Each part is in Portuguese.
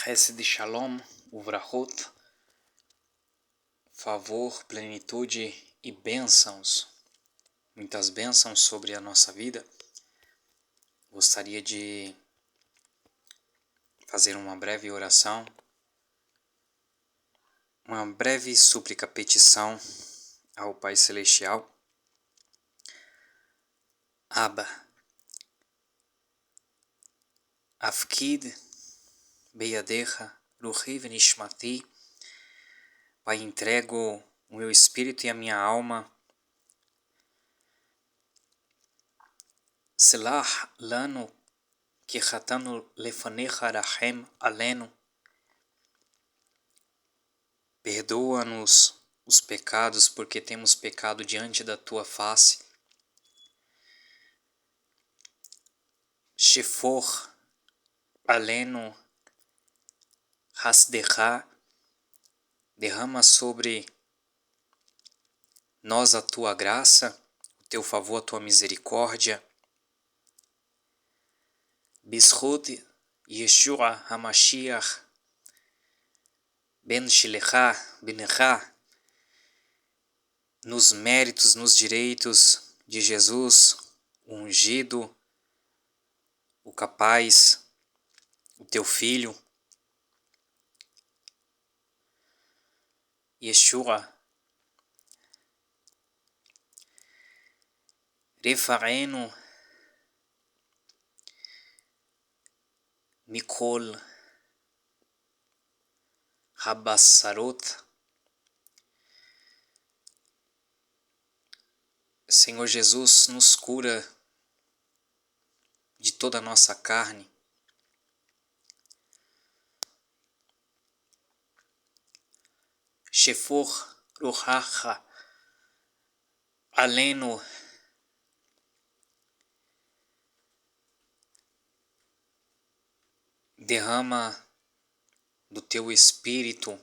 Hesed Shalom, Uvrahot, favor, plenitude e bênçãos, muitas bênçãos sobre a nossa vida. Gostaria de fazer uma breve oração, uma breve súplica, petição ao Pai Celestial. Abba, Afkid, Beyadecha, Ruhi Venishmati. Pai, entrego o meu espírito e a minha alma. Selah lano que chatanu lefanecha rahem aleno. Perdoa-nos os pecados, porque temos pecado diante da tua face. Shefor aleno hasdecha. Derrama sobre nós a tua graça, o teu favor, a tua misericórdia. Bishut Yeshua HaMashiach Ben Shilecha Benecha, nos méritos, nos direitos de Jesus, o ungido, o capaz, o teu filho, Yeshua, Refareno Mikol Habassarot. Senhor Jesus, nos cura de toda a nossa carne. Shefor Ruhacha Aleno. Derrama do teu espírito,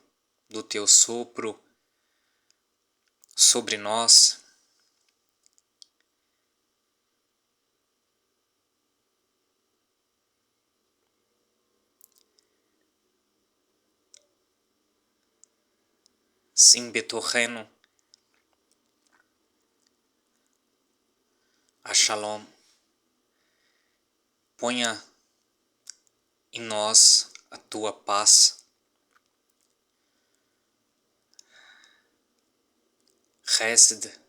do teu sopro sobre nós. Sim, Betorreno, a Shalom. Ponha em nós a tua paz. Hesed,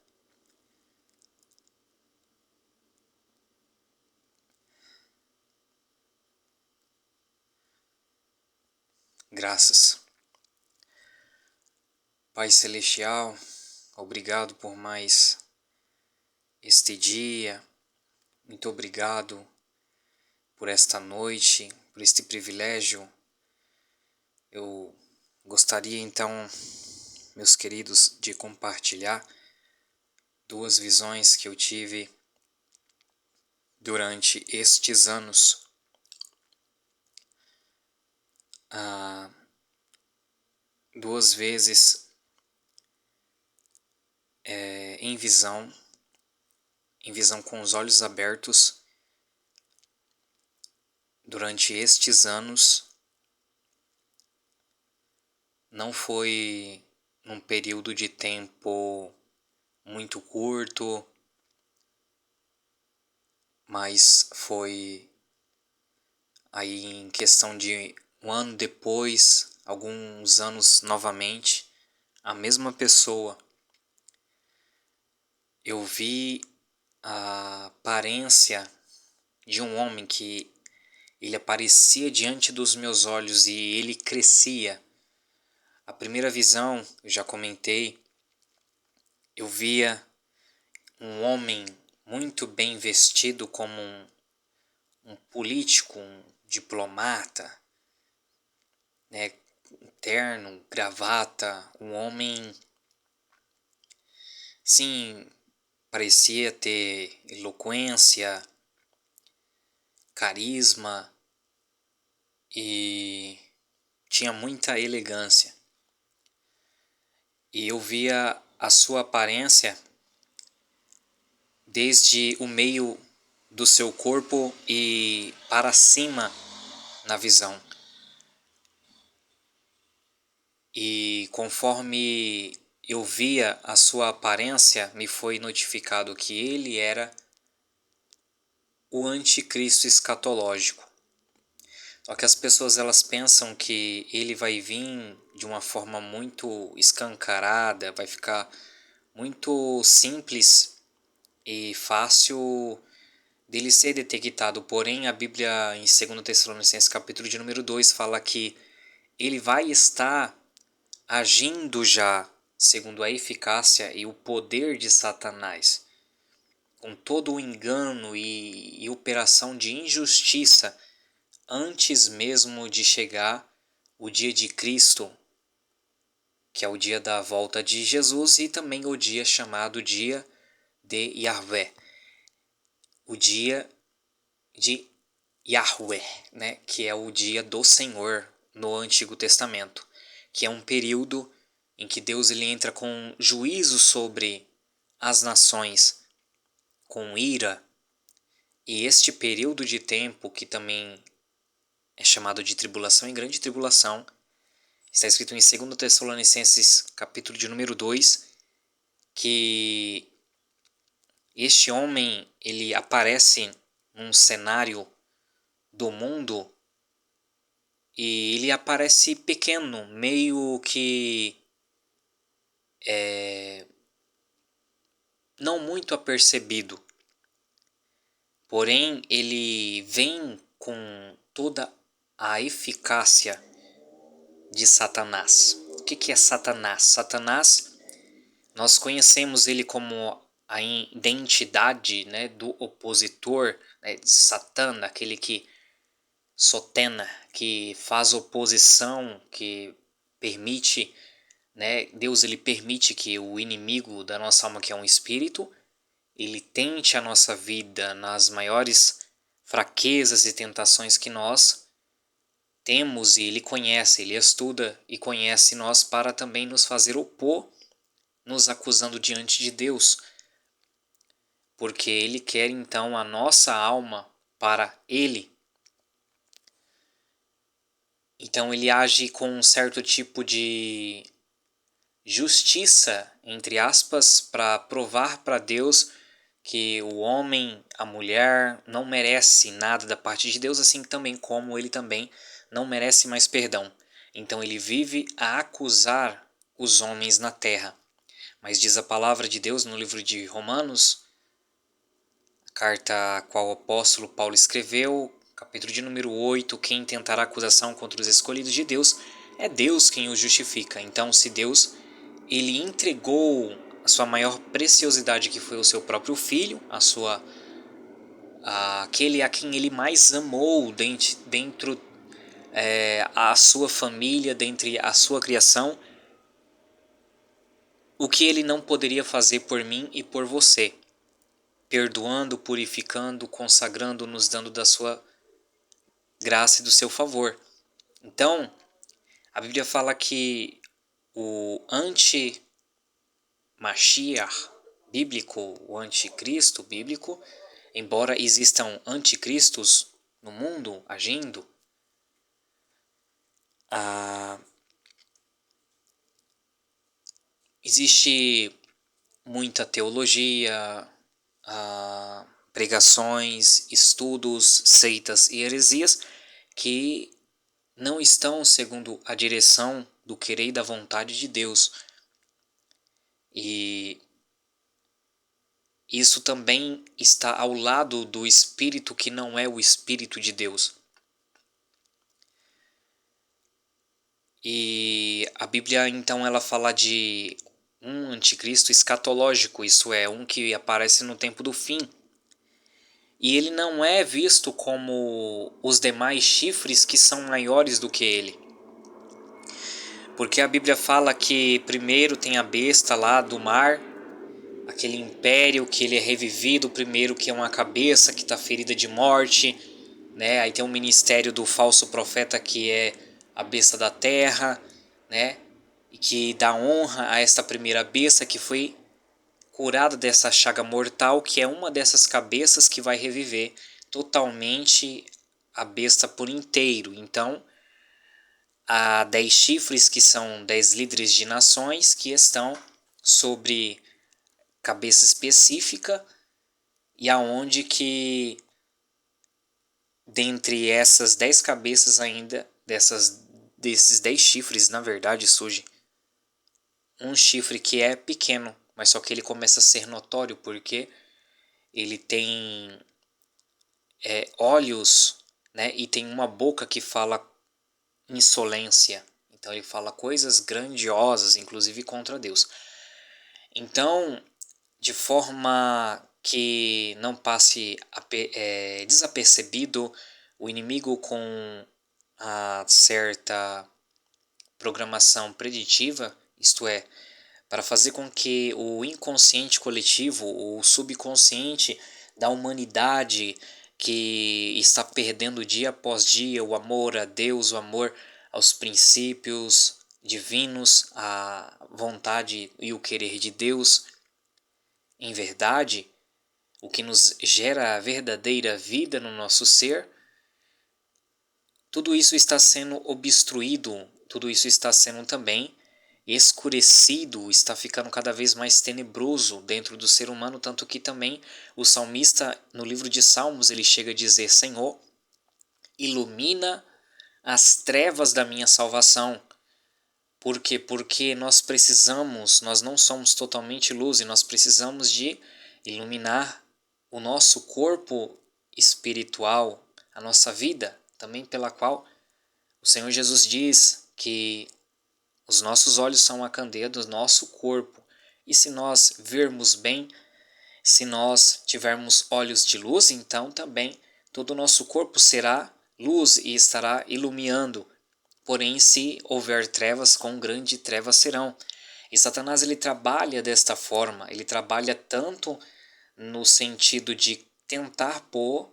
graças. Pai Celestial, obrigado por mais este dia. Muito obrigado por esta noite, por este privilégio. Eu gostaria então, meus queridos, de compartilhar duas visões que eu tive durante estes anos. Duas vezes em visão com os olhos abertos. Durante estes anos, não foi num período de tempo muito curto, mas foi aí em questão de um ano depois, alguns anos novamente, a mesma pessoa. Eu vi a aparência de um homem que ele aparecia diante dos meus olhos e ele crescia. A primeira visão, eu já comentei, eu via um homem muito bem vestido como um político, um diplomata, né, terno, gravata, um homem, sim, parecia ter eloquência, carisma e tinha muita elegância. E eu via a sua aparência desde o meio do seu corpo e para cima na visão. e conforme eu via a sua aparência, me foi notificado que ele era o anticristo escatológico. Só que as pessoas elas pensam que ele vai vir de uma forma muito escancarada, vai ficar muito simples e fácil dele ser detectado. Porém, a Bíblia em 2 Tessalonicenses capítulo de número 2 fala que ele vai estar agindo já segundo a eficácia e o poder de Satanás, com todo o engano e operação de injustiça antes mesmo de chegar o dia de Cristo, que é o dia da volta de Jesus, e também o dia chamado dia de Yahvé, o dia de Yahweh, né, que é o dia do Senhor no Antigo Testamento, que é um período em que Deus ele entra com juízo sobre as nações, com ira, e este período de tempo, que também é chamado de tribulação e grande tribulação, está escrito em 2 Tessalonicenses capítulo de número 2, que este homem ele aparece num cenário do mundo e ele aparece pequeno, meio que não muito apercebido. Porém, ele vem com toda a eficácia de Satanás. O que é Satanás? Satanás, nós conhecemos ele como a identidade, né, do opositor, né, de Satã, aquele que sotena, que faz oposição, que permite, né, Deus ele permite que o inimigo da nossa alma, que é um espírito, ele tente a nossa vida nas maiores fraquezas e tentações que nós temos, e ele conhece, ele estuda e conhece nós para também nos fazer opor, nos acusando diante de Deus, porque ele quer então a nossa alma para ele. Então ele age com um certo tipo de justiça, entre aspas, para provar para Deus que o homem, a mulher, não merece nada da parte de Deus, assim também como ele também não merece mais perdão. Então ele vive a acusar os homens na terra. Mas diz a palavra de Deus no livro de Romanos, a carta a qual o apóstolo Paulo escreveu, capítulo de número 8, quem tentará acusação contra os escolhidos de Deus, é Deus quem os justifica. Então, se Deus ele entregou a sua maior preciosidade, que foi o seu próprio filho, aquele a quem ele mais amou dentro a sua família, dentre a sua criação, o que ele não poderia fazer por mim e por você, perdoando, purificando, consagrando, nos dando da sua graça e do seu favor. Então, a Bíblia fala que o anti-Mashiach bíblico, o anticristo bíblico, embora existam anticristos no mundo agindo, existe muita teologia, pregações, estudos, seitas e heresias que não estão segundo a direção do querer e da vontade de Deus. E isso também está ao lado do Espírito que não é o Espírito de Deus. E a Bíblia então ela fala de um anticristo escatológico, isso é, um que aparece no tempo do fim. E ele não é visto como os demais chifres que são maiores do que ele. Porque a Bíblia fala que primeiro tem a besta lá do mar, aquele império que ele é revivido primeiro, que é uma cabeça que está ferida de morte, né? Aí tem o ministério do falso profeta, que é a besta da terra, né? E que dá honra a esta primeira besta que foi curada dessa chaga mortal, que é uma dessas cabeças que vai reviver totalmente a besta por inteiro. Então, há 10 chifres, que são 10 líderes de nações que estão sobre cabeça específica, e aonde que dentre essas 10 cabeças ainda, desses 10 chifres, na verdade, surge um chifre que é pequeno, mas só que ele começa a ser notório porque ele tem olhos, né, e tem uma boca que fala insolência. Então ele fala coisas grandiosas, inclusive contra Deus. Então, de forma que não passe desapercebido, o inimigo, com a certa programação preditiva, isto é, para fazer com que o inconsciente coletivo, o subconsciente da humanidade, que está perdendo dia após dia o amor a Deus, o amor aos princípios divinos, a vontade e o querer de Deus, em verdade, o que nos gera a verdadeira vida no nosso ser, tudo isso está sendo obstruído, tudo isso está sendo também escurecido, está ficando cada vez mais tenebroso dentro do ser humano, tanto que também o salmista, no livro de Salmos, ele chega a dizer: Senhor, ilumina as trevas da minha salvação. Por quê? Porque nós não somos totalmente luz, e nós precisamos de iluminar o nosso corpo espiritual, a nossa vida, também pela qual o Senhor Jesus diz que os nossos olhos são a candeia do nosso corpo. E se nós vermos bem, se nós tivermos olhos de luz, então também todo o nosso corpo será luz e estará iluminando. Porém, se houver trevas, quão grande trevas serão. E Satanás, ele trabalha desta forma, ele trabalha tanto no sentido de tentar pôr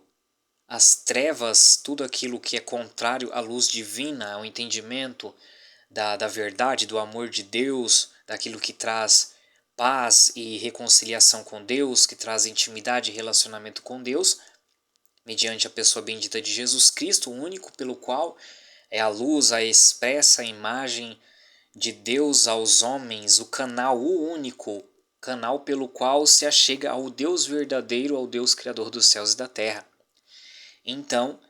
as trevas, tudo aquilo que é contrário à luz divina, ao entendimento da verdade, do amor de Deus, daquilo que traz paz e reconciliação com Deus, que traz intimidade e relacionamento com Deus, mediante a pessoa bendita de Jesus Cristo, o único pelo qual é a luz, a expressa imagem de Deus aos homens, o canal, o único canal pelo qual se achega ao Deus verdadeiro, ao Deus criador dos céus e da terra. Então,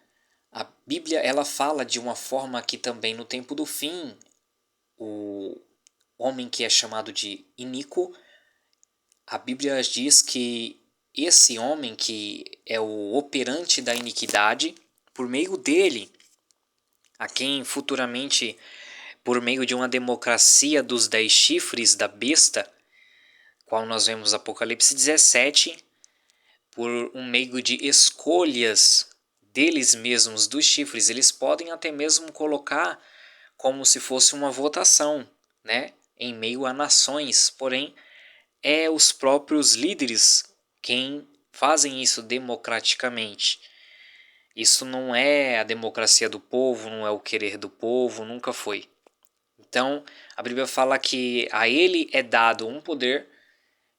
a Bíblia, ela fala de uma forma que também no tempo do fim, o homem que é chamado de iníquo, a Bíblia diz que esse homem que é o operante da iniquidade, por meio dele, a quem futuramente, por meio de uma democracia dos 10 chifres da besta, qual nós vemos Apocalipse 17, por um meio de escolhas deles mesmos, dos chifres, eles podem até mesmo colocar como se fosse uma votação, né, em meio a nações, porém é os próprios líderes quem fazem isso democraticamente. Isso não é a democracia do povo, não é o querer do povo, nunca foi. Então, a Bíblia fala que a ele é dado um poder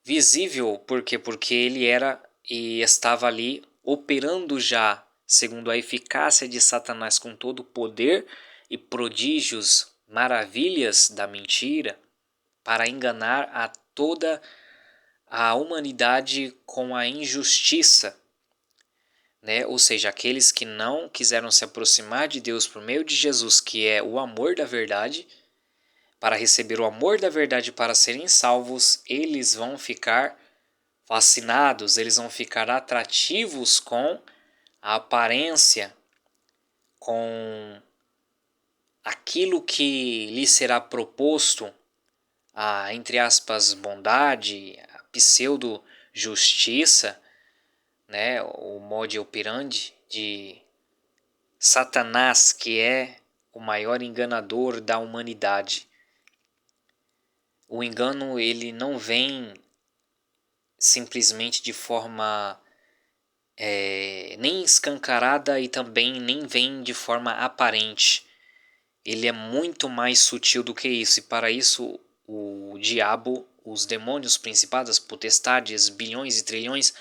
visível, por quê? Porque ele era e estava ali operando já, segundo a eficácia de Satanás, com todo o poder e prodígios, maravilhas da mentira, para enganar a toda a humanidade com a injustiça, né? Ou seja, aqueles que não quiseram se aproximar de Deus por meio de Jesus, que é o amor da verdade, para receber o amor da verdade para serem salvos, eles vão ficar fascinados, eles vão ficar atrativos com a aparência, com aquilo que lhe será proposto, a, entre aspas, bondade, a pseudo-justiça, né, o modus operandi de Satanás, que é o maior enganador da humanidade. O engano, ele não vem simplesmente de forma nem escancarada, e também nem vem de forma aparente. Ele é muito mais sutil do que isso, e para isso o diabo, os demônios, principados, potestades, bilhões e trilhões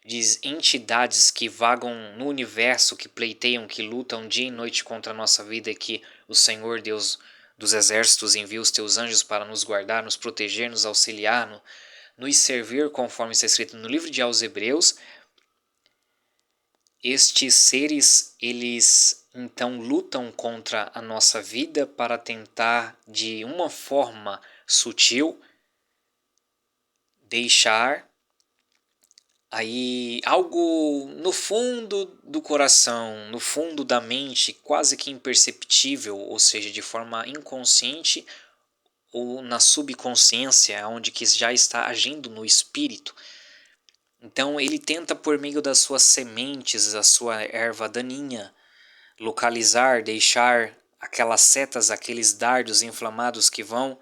de entidades que vagam no universo, que pleiteiam, que lutam dia e noite contra a nossa vida, e que o Senhor Deus dos exércitos envia os teus anjos para nos guardar, nos proteger, nos auxiliar, nos servir, conforme está escrito no livro de aos Hebreus. Estes seres, eles então lutam contra a nossa vida para tentar, de uma forma sutil, deixar aí algo no fundo do coração, no fundo da mente, quase que imperceptível, ou seja, de forma inconsciente ou na subconsciência, onde que já está agindo no espírito. Então ele tenta, por meio das suas sementes, a sua erva daninha, localizar, deixar aquelas setas, aqueles dardos inflamados que vão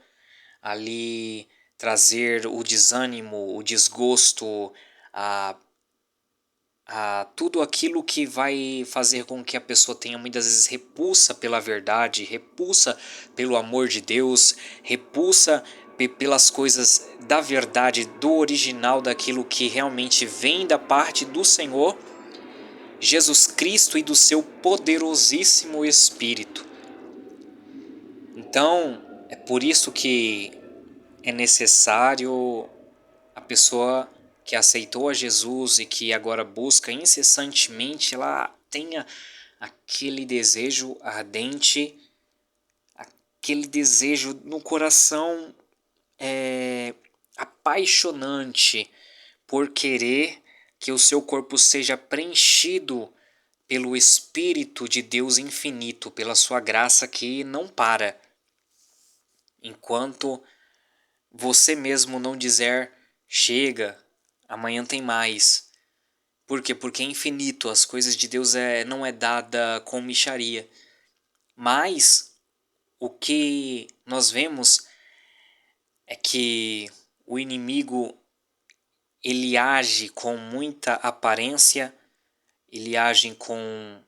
ali trazer o desânimo, o desgosto, a, a tudo aquilo que vai fazer com que a pessoa tenha muitas vezes repulsa pela verdade, repulsa pelo amor de Deus, repulsa pelas coisas da verdade, do original, daquilo que realmente vem da parte do Senhor Jesus Cristo e do seu poderosíssimo Espírito. Então, é por isso que é necessário a pessoa que aceitou a Jesus e que agora busca incessantemente, ela tenha aquele desejo ardente, aquele desejo no coração apaixonante por querer que o seu corpo seja preenchido pelo Espírito de Deus infinito, pela sua graça que não para. Enquanto você mesmo não dizer chega, amanhã tem mais. Por quê? Porque é infinito, as coisas de Deus não é dada com mixaria. Mas o que nós vemos é que o inimigo, ele age com muita aparência, ele age com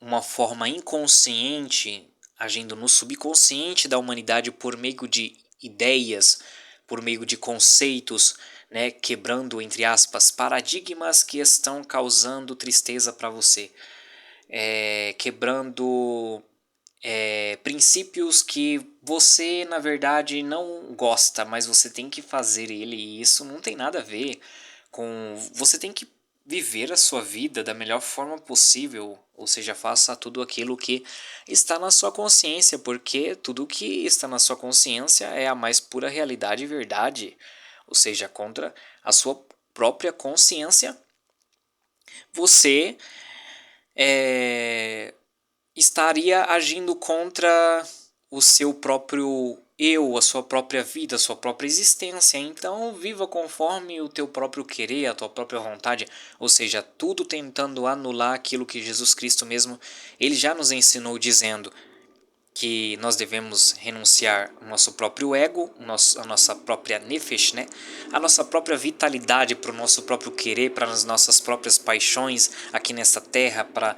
uma forma inconsciente, agindo no subconsciente da humanidade por meio de ideias, por meio de conceitos, né, quebrando, entre aspas, paradigmas que estão causando tristeza para você, quebrando princípios que você, na verdade, não gosta, mas você tem que fazer ele, e isso não tem nada a ver com... Você tem que viver a sua vida da melhor forma possível, ou seja, faça tudo aquilo que está na sua consciência, porque tudo que está na sua consciência é a mais pura realidade e verdade, ou seja, contra a sua própria consciência, você estaria agindo contra o seu próprio eu, a sua própria vida, a sua própria existência. Então, viva conforme o teu próprio querer, a tua própria vontade, ou seja, tudo tentando anular aquilo que Jesus Cristo mesmo, ele já nos ensinou dizendo que nós devemos renunciar ao nosso próprio ego, a nossa própria nefesh, né? A nossa própria vitalidade, para o nosso próprio querer, para as nossas próprias paixões aqui nessa terra, para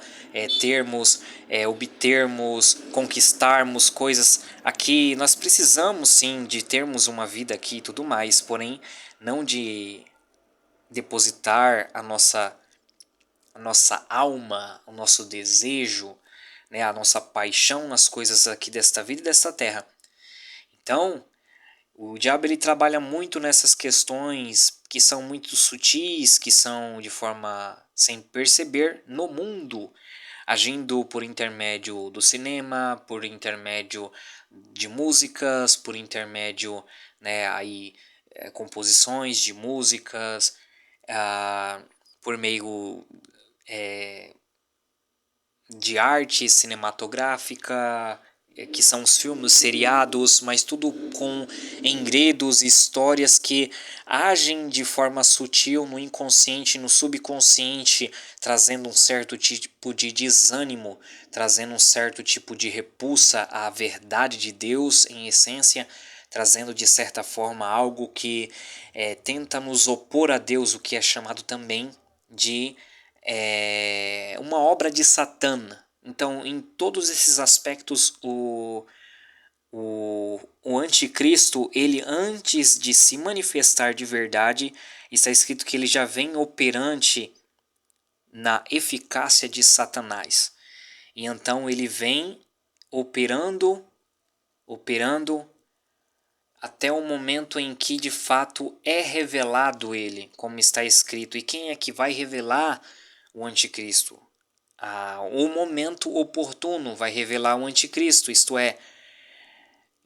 obtermos, conquistarmos coisas aqui. Nós precisamos sim de termos uma vida aqui e tudo mais, porém não de depositar a nossa alma, o nosso desejo, né, a nossa paixão nas coisas aqui desta vida e desta terra. Então, o diabo ele trabalha muito nessas questões que são muito sutis, que são de forma sem perceber no mundo, agindo por intermédio do cinema, por intermédio de músicas, por intermédio, né, composições de músicas, por meio de arte cinematográfica, que são os filmes, seriados, mas tudo com enredos, histórias que agem de forma sutil no inconsciente, no subconsciente, trazendo um certo tipo de desânimo, trazendo um certo tipo de repulsa à verdade de Deus em essência, trazendo de certa forma algo que tenta nos opor a Deus, o que é chamado também de uma obra de Satã. Então, em todos esses aspectos, o o anticristo, ele antes de se manifestar de verdade, está escrito que ele já vem operante na eficácia de Satanás. E então ele vem operando até o momento em que de fato é revelado ele, como está escrito. E quem é que vai revelar o anticristo? O momento oportuno vai revelar o anticristo, isto é,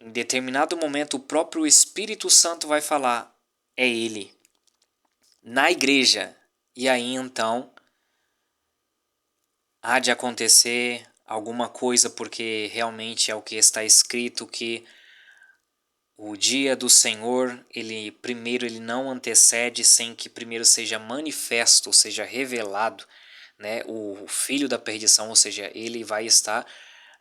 em determinado momento o próprio Espírito Santo vai falar, é ele, na igreja. E aí então há de acontecer alguma coisa, porque realmente é o que está escrito, que o dia do Senhor, ele não antecede sem que primeiro seja manifesto, seja revelado, né, o filho da perdição, ou seja, ele vai estar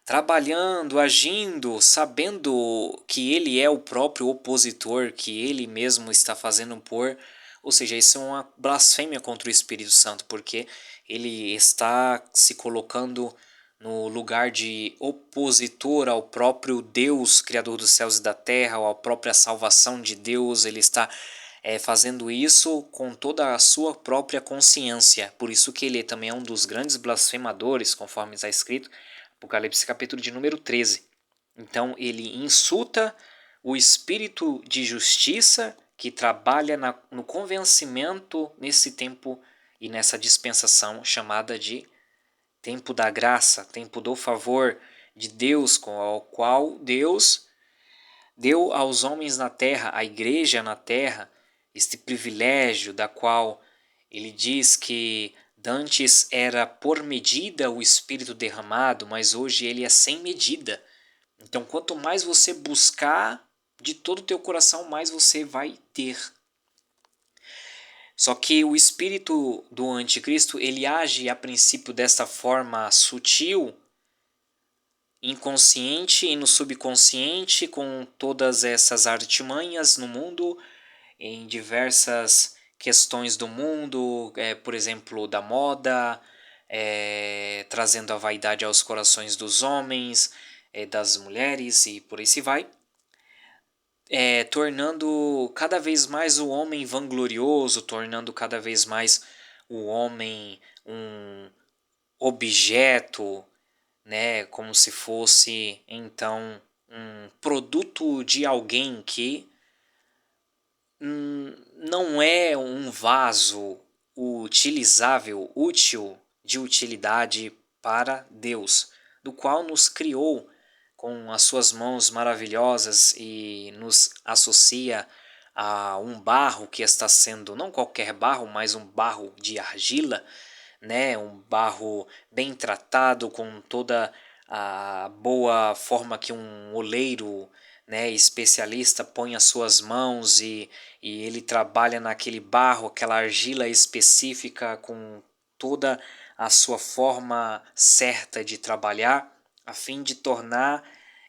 trabalhando, agindo, sabendo que ele é o próprio opositor, que ele mesmo está fazendo ou seja, isso é uma blasfêmia contra o Espírito Santo, porque ele está se colocando no lugar de opositor ao próprio Deus, Criador dos céus e da terra, ou à própria salvação de Deus. Ele está fazendo isso com toda a sua própria consciência. Por isso que ele também é um dos grandes blasfemadores, conforme está escrito, Apocalipse capítulo de número 13. Então ele insulta o espírito de justiça que trabalha no convencimento nesse tempo e nessa dispensação chamada de tempo da graça, tempo do favor de Deus, com o qual Deus deu aos homens na terra, à igreja na terra, este privilégio da qual ele diz que dantes era por medida o Espírito derramado, mas hoje ele é sem medida. Então, quanto mais você buscar de todo o teu coração, mais você vai ter. Só que o espírito do anticristo, ele age a princípio desta forma sutil, inconsciente e no subconsciente, com todas essas artimanhas no mundo, em diversas questões do mundo, por exemplo, da moda, trazendo a vaidade aos corações dos homens, das mulheres e por aí se vai. Tornando cada vez mais o homem vanglorioso, tornando cada vez mais o homem um objeto, né, como se fosse então um produto de alguém que não é um vaso utilizável, útil, de utilidade para Deus, do qual nos criou com as suas mãos maravilhosas e nos associa a um barro que está sendo, não qualquer barro, mas um barro de argila, né, um barro bem tratado, com toda a boa forma que um oleiro, né, especialista põe as suas mãos e ele trabalha naquele barro, aquela argila específica com toda a sua forma certa de trabalhar, a fim de tornar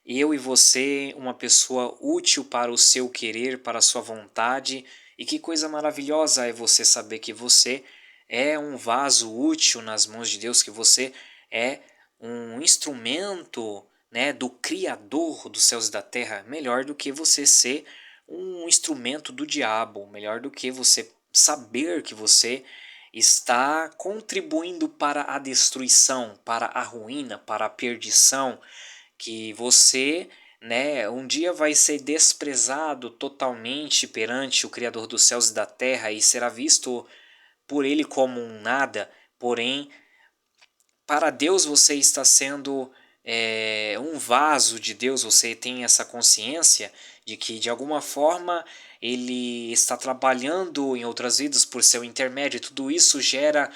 eu e você uma pessoa útil para o seu querer, para a sua vontade. E que coisa maravilhosa é você saber que você é um vaso útil nas mãos de Deus, que você é um instrumento, né, do Criador dos céus e da terra. Melhor do que você ser um instrumento do diabo, melhor do que você saber que você está contribuindo para a destruição, para a ruína, para a perdição, que você, né, um dia vai ser desprezado totalmente perante o Criador dos céus e da terra e será visto por ele como um nada, porém, para Deus você está sendo um vaso de Deus, você tem essa consciência de que de alguma forma ele está trabalhando em outras vidas por seu intermédio, e tudo isso gera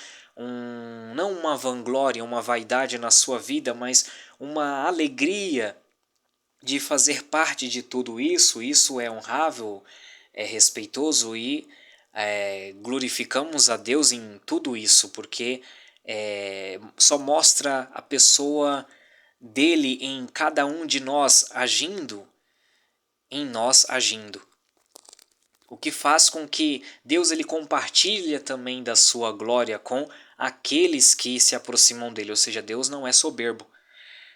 não uma vanglória, uma vaidade na sua vida, mas uma alegria de fazer parte de tudo isso. Isso é honrável, é respeitoso e glorificamos a Deus em tudo isso, porque só mostra a pessoa dele em cada um de nós agindo, em nós agindo. O que faz com que Deus ele compartilha também da sua glória com aqueles que se aproximam dele, ou seja, Deus não é soberbo.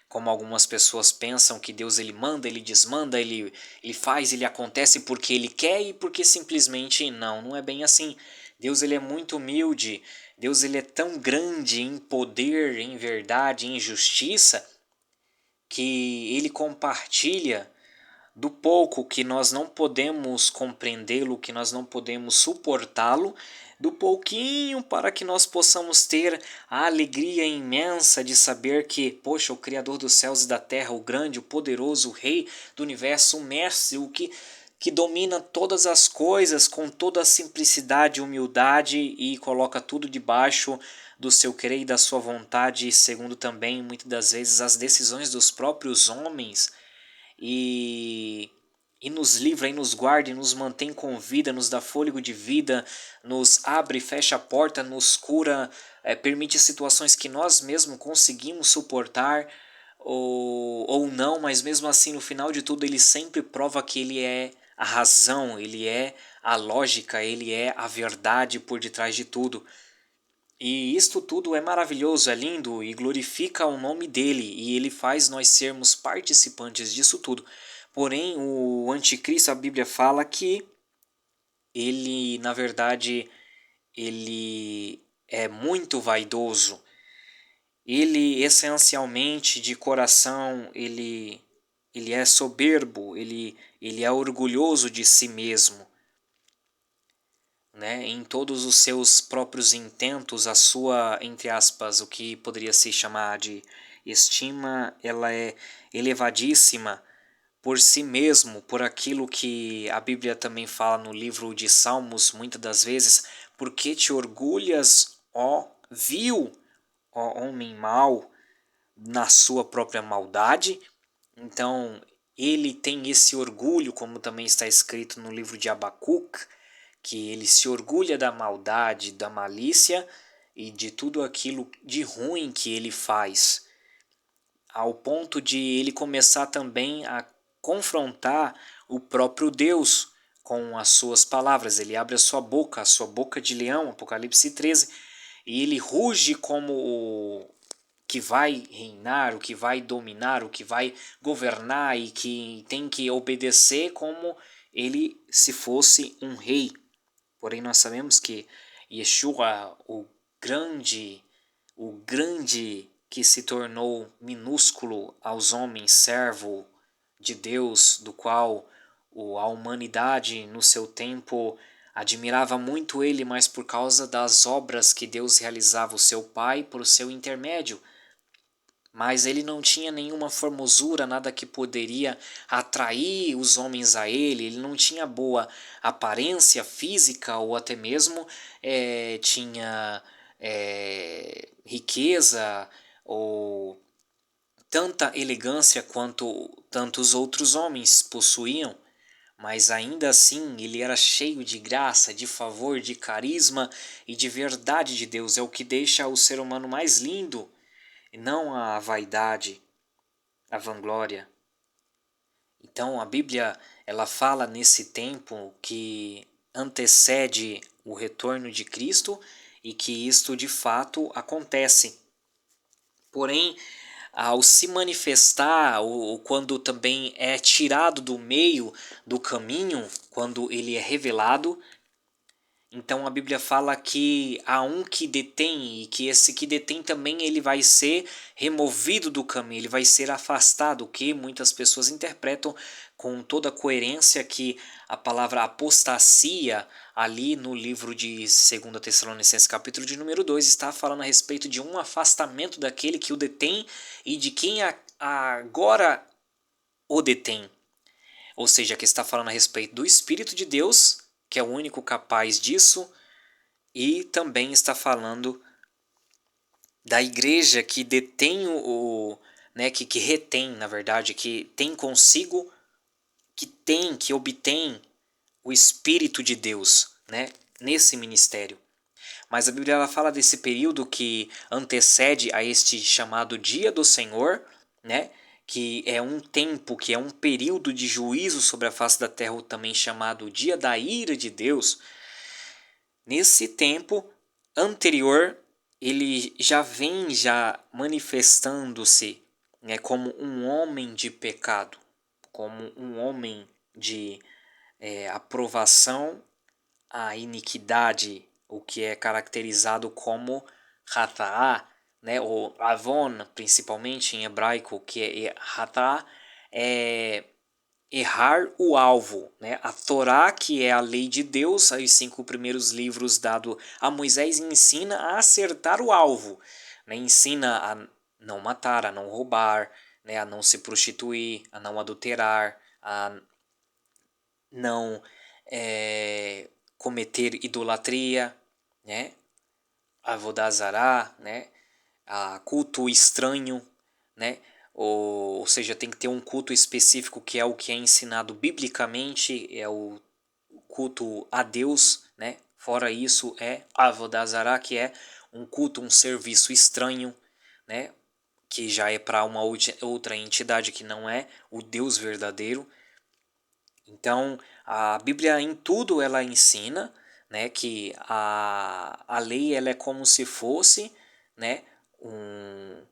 como algumas pessoas pensam que Deus ele manda, ele desmanda, ele faz, ele acontece porque ele quer e porque simplesmente não é bem assim. Deus ele é muito humilde, Deus ele é tão grande em poder, em verdade, em justiça, que ele compartilha do pouco que nós não podemos compreendê-lo, que nós não podemos suportá-lo, do pouquinho para que nós possamos ter a alegria imensa de saber que, poxa, o Criador dos céus e da terra, o grande, o poderoso, o Rei do universo, o Mestre, que domina todas as coisas com toda a simplicidade e humildade e coloca tudo debaixo do seu querer e da sua vontade, segundo também, muitas das vezes, as decisões dos próprios homens, e, e nos livra, e nos guarda, e nos mantém com vida, nos dá fôlego de vida, nos abre e fecha a porta, nos cura, permite situações que nós mesmos conseguimos suportar ou não, mas mesmo assim no final de tudo ele sempre prova que ele é a razão, ele é a lógica, ele é a verdade por detrás de tudo. E isto tudo é maravilhoso, é lindo e glorifica o nome dele, e ele faz nós sermos participantes disso tudo. Porém, o anticristo, a Bíblia fala que ele, na verdade, ele é muito vaidoso. Ele, essencialmente, de coração, ele é soberbo, ele é orgulhoso de si mesmo. Né, em todos os seus próprios intentos, a sua, entre aspas, o que poderia se chamar de estima, ela é elevadíssima por si mesmo, por aquilo que a Bíblia também fala no livro de Salmos, muitas das vezes, por que te orgulhas, ó vil, ó homem mau, na sua própria maldade? Então, ele tem esse orgulho, como também está escrito no livro de Abacuque, que ele se orgulha da maldade, da malícia e de tudo aquilo de ruim que ele faz, ao ponto de ele começar também a confrontar o próprio Deus com as suas palavras. Ele abre a sua boca de leão, Apocalipse 13, e ele ruge como o que vai reinar, o que vai dominar, o que vai governar e que tem que obedecer como ele se fosse um rei. Porém, nós sabemos que Yeshua, o grande que se tornou minúsculo aos homens, servo de Deus, do qual a humanidade no seu tempo admirava muito ele, mas por causa das obras que Deus realizava o seu Pai por seu intermédio. Mas ele não tinha nenhuma formosura, nada que poderia atrair os homens a ele, ele não tinha boa aparência física ou até mesmo tinha riqueza ou tanta elegância quanto tantos outros homens possuíam. Mas ainda assim ele era cheio de graça, de favor, de carisma e de verdade de Deus. É o que deixa o ser humano mais lindo, e não a vaidade, a vanglória. Então a Bíblia ela fala nesse tempo que antecede o retorno de Cristo e que isto de fato acontece. Porém, ao se manifestar, ou quando também é tirado do meio do caminho, quando ele é revelado, então a Bíblia fala que há um que detém e que esse que detém também ele vai ser removido do caminho, ele vai ser afastado, o que muitas pessoas interpretam com toda a coerência que a palavra apostasia ali no livro de 2 Tessalonicenses capítulo de número 2 está falando a respeito de um afastamento daquele que o detém e de quem agora o detém. Ou seja, que está falando a respeito do Espírito de Deus, que é o único capaz disso, e também está falando da igreja que detém né, que retém, na verdade, que tem consigo, que obtém o Espírito de Deus, né, nesse ministério. Mas a Bíblia ela fala desse período que antecede a este chamado Dia do Senhor, né, que é um tempo, que é um período de juízo sobre a face da terra, também chamado Dia da Ira de Deus. Nesse tempo anterior, ele já vem manifestando-se né, como um homem de pecado, como um homem de aprovação à iniquidade, o que é caracterizado como Hata'á, né, ou Avon, principalmente em hebraico, que é Hata'á, é errar o alvo, né? A Torá, que é a lei de Deus, os 5 primeiros livros dados a Moisés, ensina a acertar o alvo, né? Ensina a não matar, a não roubar, né? A não se prostituir, a não adulterar, a não cometer idolatria, né? Avodazará, né? A culto estranho, né? Ou seja, tem que ter um culto específico que é o que é ensinado biblicamente, é o culto a Deus, né? Fora isso é Avodazará, que é um culto, um serviço estranho, né? Que já é para uma outra entidade que não é o Deus verdadeiro. Então, a Bíblia em tudo ela ensina, né, que a lei ela é como se fosse, né, um,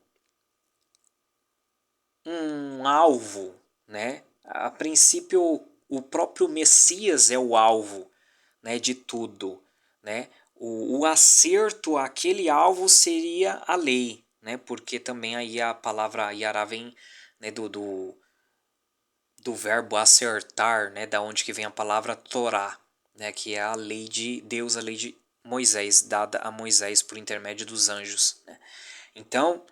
um alvo, né? A princípio, o próprio Messias é o alvo, né, de tudo, né? O acerto àquele alvo seria a lei, né? Porque também aí a palavra Yará vem, né, do verbo acertar, né, da onde que vem a palavra Torá, né, que é a lei de Deus, a lei de Moisés, dada a Moisés por intermédio dos anjos, né? Então,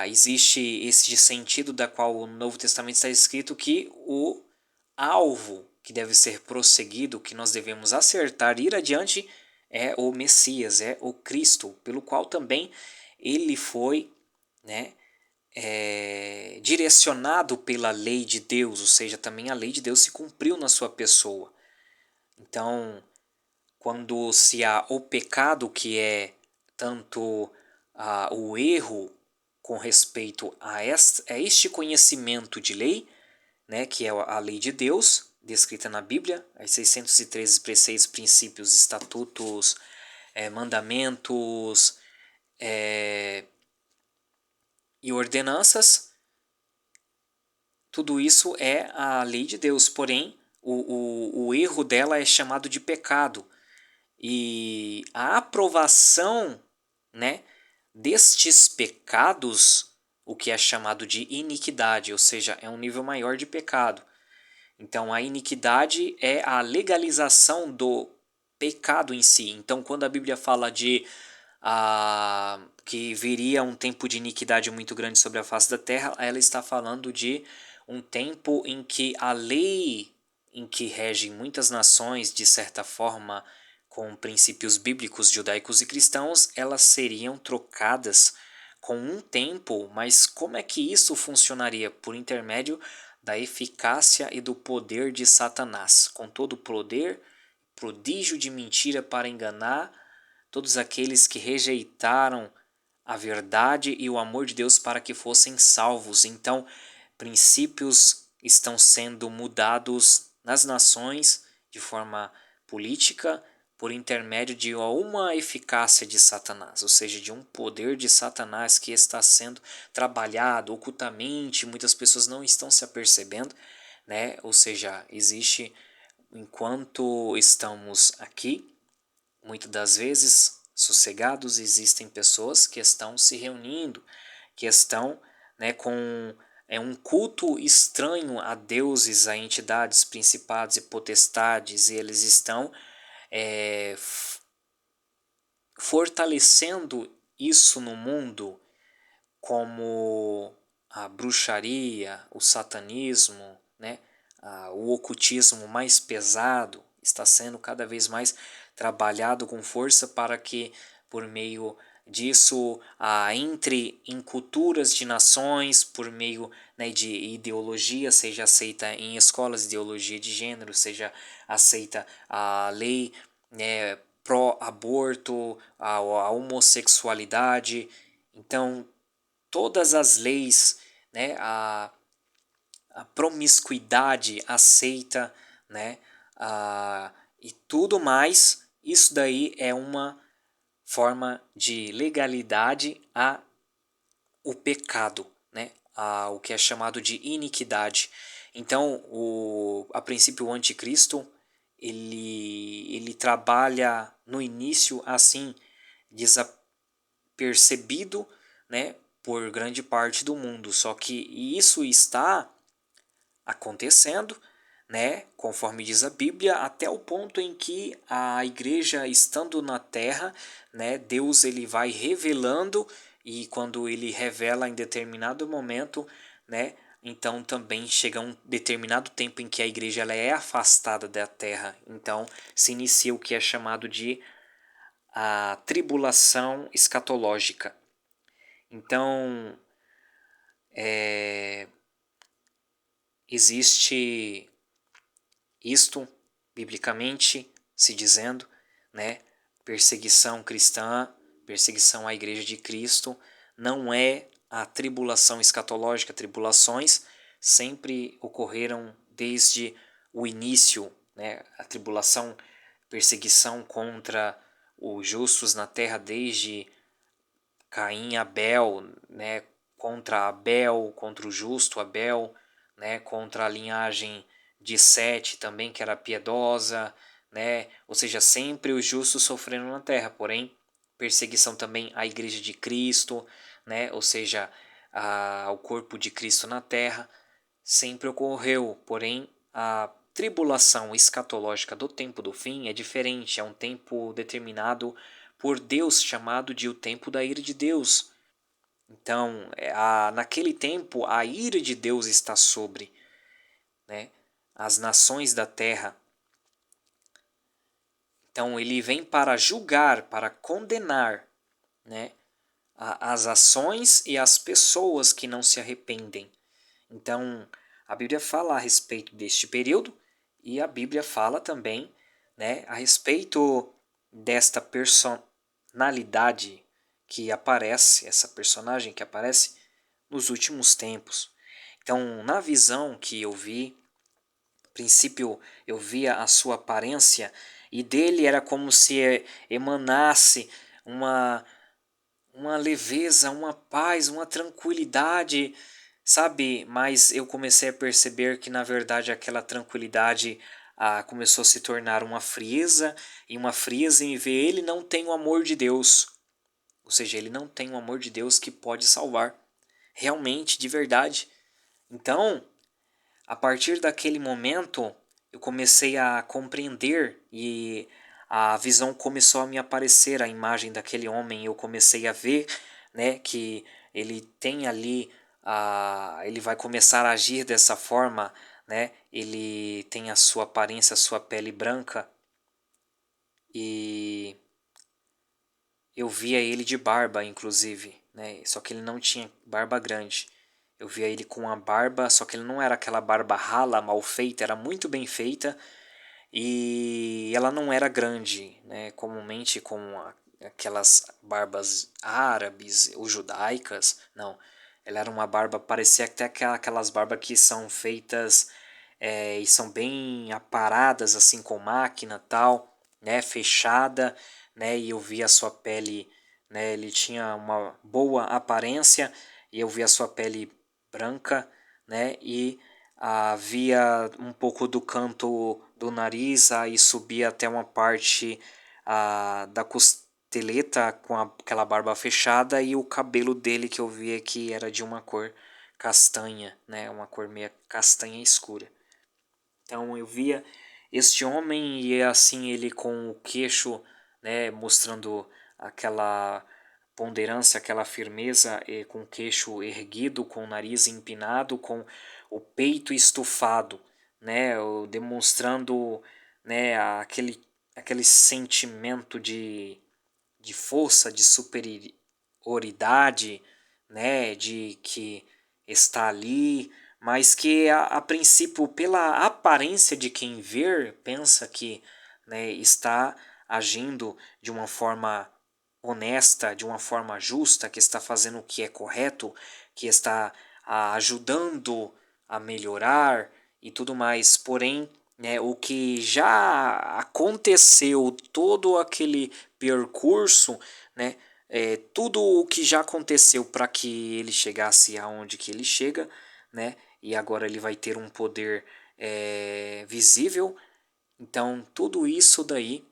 existe esse sentido da qual o Novo Testamento está escrito que o alvo que deve ser prosseguido, que nós devemos acertar, ir adiante, é o Messias, é o Cristo, pelo qual também ele foi, né, direcionado pela lei de Deus, ou seja, também a lei de Deus se cumpriu na sua pessoa. Então, quando se há o pecado, que é tanto o erro com respeito a este conhecimento de lei, né, que é a lei de Deus, descrita na Bíblia, as 613 preceitos, princípios, estatutos, mandamentos e ordenanças, tudo isso é a lei de Deus, porém o erro dela é chamado de pecado. E a aprovação, né, destes pecados, o que é chamado de iniquidade, ou seja, é um nível maior de pecado. Então a iniquidade é a legalização do pecado em si. Então quando a Bíblia fala de que viria um tempo de iniquidade muito grande sobre a face da terra, ela está falando de um tempo em que a lei em que regem muitas nações, de certa forma, com princípios bíblicos, judaicos e cristãos, elas seriam trocadas com um tempo, mas como é que isso funcionaria? Por intermédio da eficácia e do poder de Satanás, com todo o poder, prodígio de mentira para enganar todos aqueles que rejeitaram a verdade e o amor de Deus para que fossem salvos. Então, princípios estão sendo mudados nas nações de forma política por intermédio de uma eficácia de Satanás, ou seja, de um poder de Satanás que está sendo trabalhado ocultamente, muitas pessoas não estão se apercebendo, né? Ou seja, existe enquanto estamos aqui, muitas das vezes sossegados, existem pessoas que estão se reunindo, que estão, né, com um culto estranho a deuses, a entidades, principados e potestades, e eles estão fortalecendo isso no mundo, como a bruxaria, o satanismo, né, o ocultismo mais pesado está sendo cada vez mais trabalhado com força para que, por meio disso, entre em culturas de nações, por meio, né, de ideologia, seja aceita em escolas ideologia de gênero, seja aceita a lei, né, pró-aborto, a homossexualidade. Então, todas as leis, né, a promiscuidade aceita, né, e tudo mais, isso daí é uma forma de legalidade a o pecado, né, o que é chamado de iniquidade. Então, a princípio, o anticristo, ele trabalha no início assim, desapercebido, né, por grande parte do mundo. Só que isso está acontecendo, né, conforme diz a Bíblia, até o ponto em que a igreja estando na terra, né, Deus ele vai revelando, e quando ele revela em determinado momento, né, então também chega um determinado tempo em que a igreja ela é afastada da terra. Então se inicia o que é chamado de a tribulação escatológica. Então existe isto, biblicamente se dizendo, né? Perseguição cristã, perseguição à Igreja de Cristo, não é a tribulação escatológica. Tribulações sempre ocorreram desde o início, né? A tribulação, perseguição contra os justos na terra desde Caim e Abel, né? Contra Abel, contra o justo Abel, né? Contra a linhagem de Sete também, que era piedosa, né? Ou seja, sempre os justos sofreram na terra, porém, perseguição também à igreja de Cristo, né? Ou seja, ao corpo de Cristo na terra, sempre ocorreu, porém, a tribulação escatológica do tempo do fim é diferente, é um tempo determinado por Deus, chamado de o tempo da ira de Deus. Então, naquele tempo, a ira de Deus está sobre, né, as nações da terra. Então, ele vem para julgar, para condenar, né, as ações e as pessoas que não se arrependem. Então, a Bíblia fala a respeito deste período e a Bíblia fala também, né, a respeito desta personalidade que aparece, essa personagem que aparece nos últimos tempos. Então, na visão que eu vi, a princípio eu via a sua aparência e dele era como se emanasse uma, uma leveza, uma paz, uma tranquilidade, sabe? Mas eu comecei a perceber que na verdade aquela tranquilidade começou a se tornar uma frieza, e uma frieza em ver ele não tem o amor de Deus. Ou seja, ele não tem o amor de Deus que pode salvar. Realmente, de verdade. Então, a partir daquele momento, eu comecei a compreender e a visão começou a me aparecer, a imagem daquele homem. Eu comecei a ver, né, que ele tem ali, ele vai começar a agir dessa forma, né? Ele tem a sua aparência, a sua pele branca, e eu via ele de barba, inclusive, né? Só que ele não tinha barba grande. Eu via ele com a barba, só que ele não era aquela barba rala, mal feita, era muito bem feita, e ela não era grande, né? Comumente como aquelas barbas árabes ou judaicas, não. Ela era uma barba, parecia até aquelas barbas que são feitas e são bem aparadas assim com máquina tal, né? Fechada, né? E eu vi a sua pele, né? Ele tinha uma boa aparência e eu vi a sua pele branca, né? E havia um pouco do canto do nariz, aí subia até uma parte da costeleta com aquela barba fechada, e o cabelo dele que eu via que era de uma cor castanha, né? Uma cor meio castanha escura. Então eu via este homem e assim ele com o queixo, né, mostrando aquela ponderância, aquela firmeza, com o queixo erguido, com o nariz empinado, com o peito estufado, né, demonstrando, né, aquele sentimento de força, de superioridade, né, de que está ali, mas que a princípio, pela aparência de quem vê, pensa que, né, está agindo de uma forma honesta, de uma forma justa, que está fazendo o que é correto, que está ajudando a melhorar e tudo mais. Porém, né, o que já aconteceu, todo aquele percurso, né, tudo o que já aconteceu para que ele chegasse aonde que ele chega, né? E agora ele vai ter um poder visível. Então tudo isso daí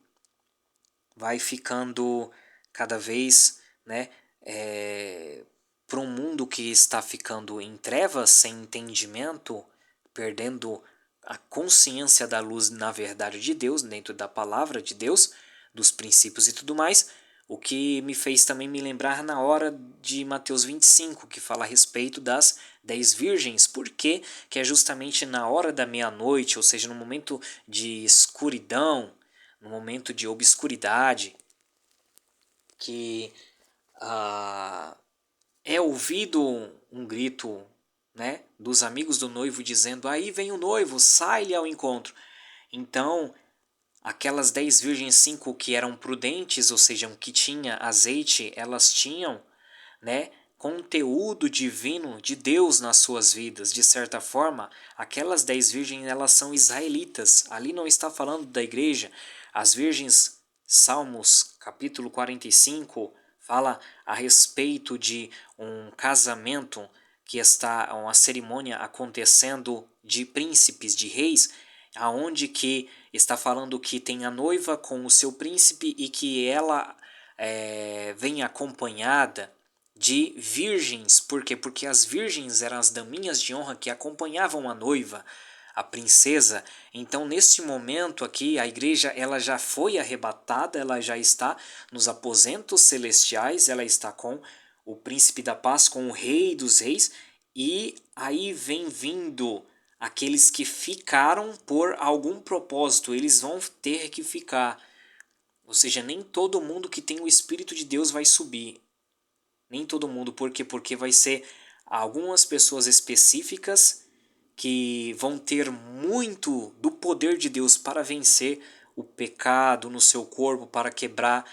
vai ficando cada vez, né, para um mundo que está ficando em trevas, sem entendimento, perdendo a consciência da luz na verdade de Deus, dentro da palavra de Deus, dos princípios e tudo mais, o que me fez também me lembrar na hora de Mateus 25, que fala a respeito das 10 virgens, porque que é justamente na hora da meia-noite, ou seja, no momento de escuridão, no momento de obscuridade, que é ouvido um grito, né, dos amigos do noivo dizendo: aí vem o noivo, sai-lhe ao encontro. Então, aquelas 10 virgens, 5 que eram prudentes, ou seja, que tinha azeite, elas tinham, né, conteúdo divino de Deus nas suas vidas. De certa forma, aquelas 10 virgens, elas são israelitas. Ali não está falando da igreja. As virgens, Salmos capítulo 45, fala a respeito de um casamento que está, uma cerimônia acontecendo de príncipes, de reis, aonde que está falando que tem a noiva com o seu príncipe e que ela vem acompanhada de virgens. Por quê? Porque as virgens eram as daminhas de honra que acompanhavam a noiva, a princesa. Então, nesse momento aqui, a igreja ela já foi arrebatada, ela já está nos aposentos celestiais, ela está com o príncipe da paz, com o rei dos reis, e aí vem vindo aqueles que ficaram por algum propósito, eles vão ter que ficar. Ou seja, nem todo mundo que tem o Espírito de Deus vai subir. Nem todo mundo, por quê? Porque vai ser algumas pessoas específicas que vão ter muito do poder de Deus para vencer o pecado no seu corpo, para quebrar.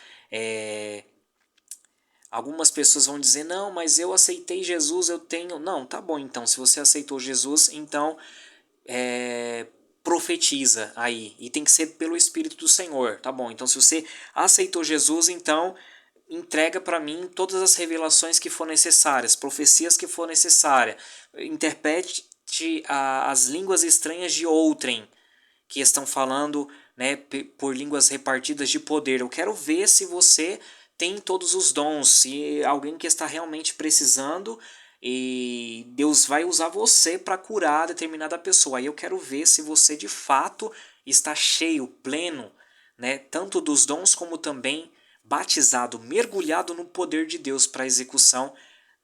Algumas pessoas vão dizer: não, mas eu aceitei Jesus, eu tenho. Não, tá bom então, se você aceitou Jesus, então profetiza aí. E tem que ser pelo Espírito do Senhor, tá bom? Então, se você aceitou Jesus, então entrega para mim todas as revelações que for necessárias, profecias que for necessária, interprete as línguas estranhas de outrem que estão falando, né, por línguas repartidas de poder. Eu quero ver se você tem todos os dons, se alguém que está realmente precisando e Deus vai usar você para curar determinada pessoa. Aí eu quero ver se você de fato está cheio, pleno, né, tanto dos dons como também batizado, mergulhado no poder de Deus para a execução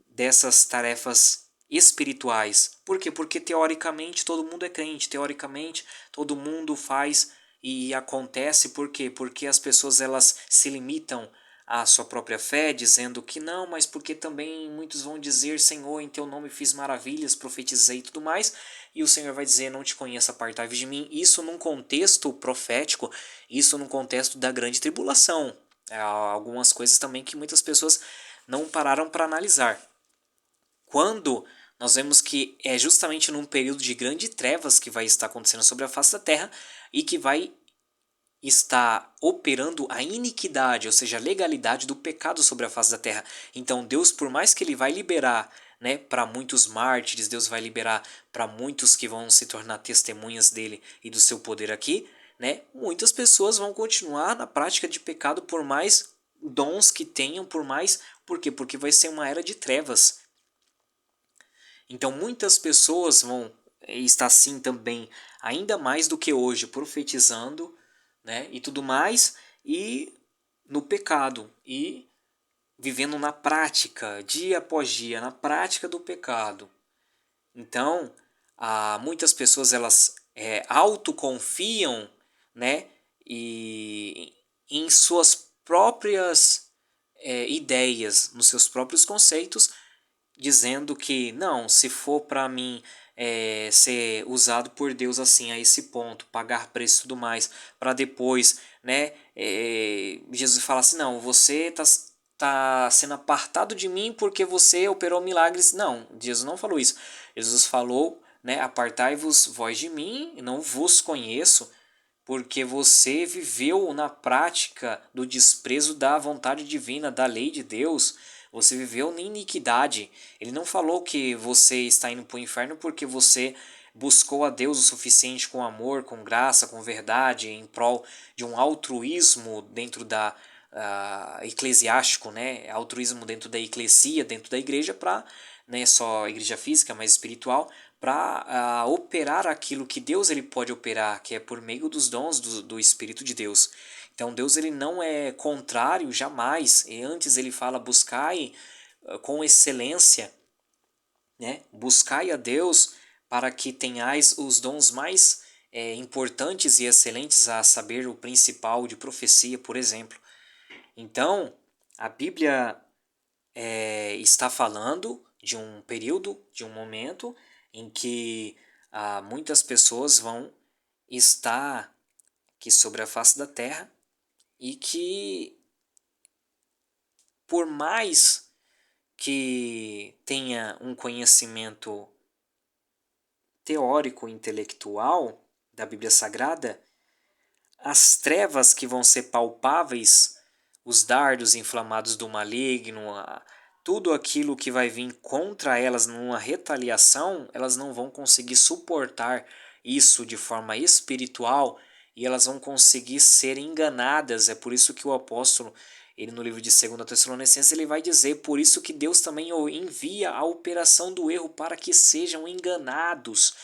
dessas tarefas espirituais. Por quê? Porque teoricamente todo mundo é crente, teoricamente todo mundo faz e acontece. Por quê? Porque as pessoas elas se limitam à sua própria fé, dizendo que não, mas porque também muitos vão dizer: Senhor, em teu nome fiz maravilhas, profetizei e tudo mais, e o Senhor vai dizer: não te conheço, apartai-vos de mim. Isso num contexto profético, isso num contexto da grande tribulação. Algumas coisas também que muitas pessoas não pararam para analisar. Quando nós vemos que é justamente num período de grande trevas que vai estar acontecendo sobre a face da terra e que vai estar operando a iniquidade, ou seja, a legalidade do pecado sobre a face da terra. Então Deus, por mais que ele vai liberar, né, para muitos mártires, Deus vai liberar para muitos que vão se tornar testemunhas dele e do seu poder aqui, né, muitas pessoas vão continuar na prática de pecado por mais dons que tenham, por mais... Por quê? Porque vai ser uma era de trevas. Então muitas pessoas vão estar assim também, ainda mais do que hoje, profetizando, né, e tudo mais, e no pecado, e vivendo na prática, dia após dia, na prática do pecado. Então, muitas pessoas elas autoconfiam, né, e em suas próprias ideias, nos seus próprios conceitos, dizendo que não, se for para mim ser usado por Deus assim a esse ponto, pagar preço e tudo mais, para depois, né, Jesus fala assim: não, você tá sendo apartado de mim porque você operou milagres. Não, Jesus não falou isso. Jesus falou, né, apartai-vos vós de mim, não vos conheço. porque você viveu na prática do desprezo da vontade divina, da lei de Deus. Você viveu na iniquidade. Ele não falou que você está indo para o inferno porque você buscou a Deus o suficiente com amor, com graça, com verdade, em prol de um altruísmo dentro da eclesiástico, né? Altruísmo dentro da eclesia, dentro da igreja, para, não é só igreja física, mas espiritual, para operar aquilo que Deus ele pode operar, que é por meio dos dons do Espírito de Deus. Então Deus ele não é contrário jamais, e antes ele fala buscai com excelência, né? Buscai a Deus para que tenhais os dons mais importantes e excelentes, a saber, o principal de profecia, por exemplo. Então, a Bíblia está falando de um período, de um momento em que muitas pessoas vão estar aqui sobre a face da terra e que, por mais que tenha um conhecimento teórico, intelectual da Bíblia Sagrada, as trevas que vão ser palpáveis, os dardos inflamados do maligno, tudo aquilo que vai vir contra elas numa retaliação, elas não vão conseguir suportar isso de forma espiritual e elas vão conseguir ser enganadas. É por isso que o apóstolo, ele no livro de 2 Tessalonicenses, ele vai dizer, por isso que Deus também envia a operação do erro para que sejam enganados.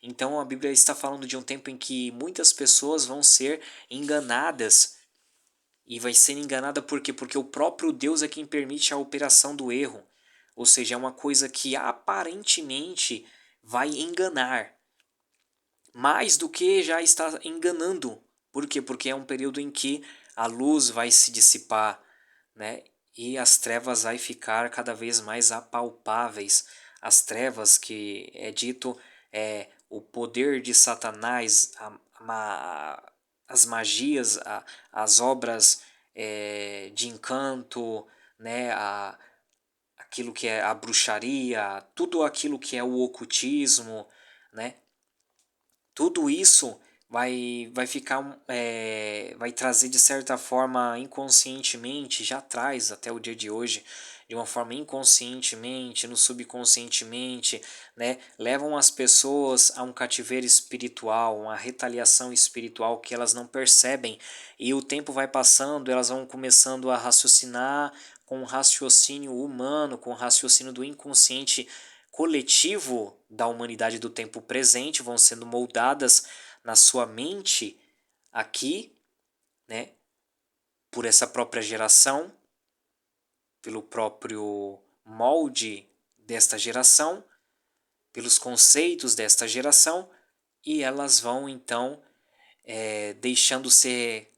Então a Bíblia está falando de um tempo em que muitas pessoas vão ser enganadas. E vai ser enganada por quê? Porque o próprio Deus é quem permite a operação do erro. Ou seja, é uma coisa que aparentemente vai enganar, mais do que já está enganando. Por quê? Porque é um período em que a luz vai se dissipar, né? E as trevas vai ficar cada vez mais apalpáveis. As trevas que é dito o poder de Satanás, as magias, as obras de encanto, né? Aquilo que é a bruxaria, tudo aquilo que é o ocultismo, né? Tudo isso vai ficar, vai trazer de certa forma inconscientemente, já traz até o dia de hoje, de uma forma inconscientemente, no subconscientemente, né, levam as pessoas a um cativeiro espiritual, uma retaliação espiritual que elas não percebem, e o tempo vai passando, elas vão começando a raciocinar com o raciocínio humano, com o raciocínio do inconsciente coletivo da humanidade do tempo presente, vão sendo moldadas na sua mente aqui, né, por essa própria geração, pelo próprio molde desta geração, pelos conceitos desta geração, e elas vão então deixando ser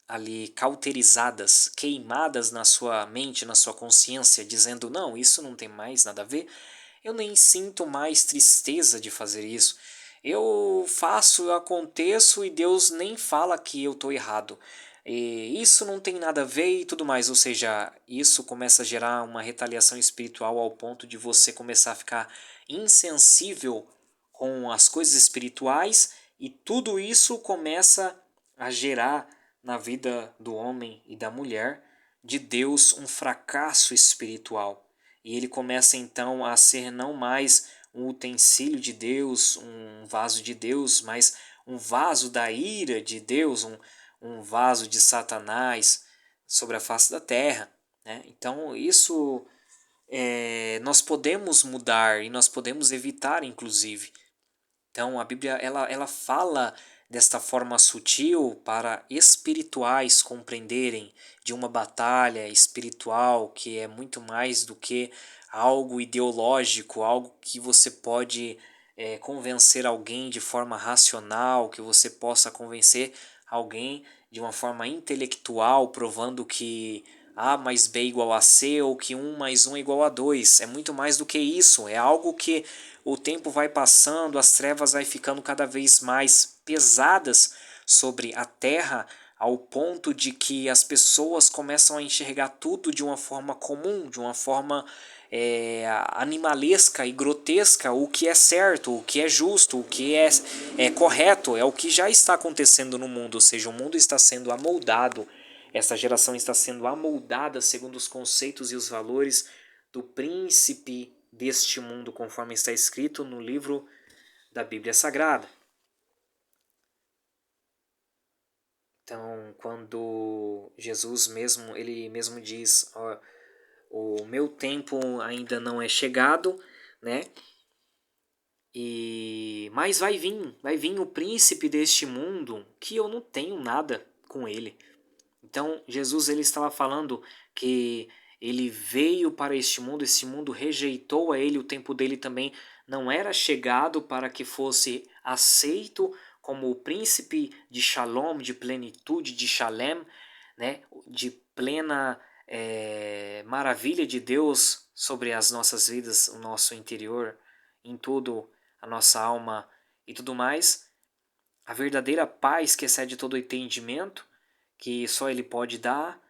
ali cauterizadas, queimadas na sua mente, na sua consciência, dizendo não, isso não tem mais nada a ver. Eu nem sinto mais tristeza de fazer isso. Eu faço, eu aconteço e Deus nem fala que eu estou errado. E isso não tem nada a ver e tudo mais. Ou seja, isso começa a gerar uma retaliação espiritual ao ponto de você começar a ficar insensível com as coisas espirituais e tudo isso começa a gerar na vida do homem e da mulher de Deus um fracasso espiritual. E ele começa então a ser não mais um utensílio de Deus, um vaso de Deus, mas um vaso da ira de Deus, um vaso de Satanás sobre a face da terra, né? Então isso nós podemos mudar e nós podemos evitar, inclusive. Então a Bíblia ela fala desta forma sutil para espirituais compreenderem de uma batalha espiritual que é muito mais do que algo ideológico, algo que você pode convencer alguém de forma racional, que você possa convencer alguém de uma forma intelectual, provando que A mais B igual a C ou que 1 mais 1 é igual a 2. É muito mais do que isso, é algo que o tempo vai passando, as trevas vai ficando cada vez mais pesadas sobre a terra, ao ponto de que as pessoas começam a enxergar tudo de uma forma comum, de uma forma animalesca e grotesca o que é certo, o que é justo, o que é correto, é o que já está acontecendo no mundo, ou seja, o mundo está sendo amoldado, essa geração está sendo amoldada segundo os conceitos e os valores do príncipe deste mundo, conforme está escrito no livro da Bíblia Sagrada. Então, quando Jesus mesmo, ele mesmo diz, ó, o meu tempo ainda não é chegado, né? Mas vai vir o príncipe deste mundo que eu não tenho nada com ele. Então, Jesus ele estava falando que ele veio para este mundo, esse mundo rejeitou a ele, o tempo dele também não era chegado para que fosse aceito como o príncipe de Shalom, de plenitude, de Shalem, né? De plena maravilha de Deus sobre as nossas vidas, o nosso interior, em tudo, a nossa alma e tudo mais. A verdadeira paz que excede todo o entendimento, que só Ele pode dar,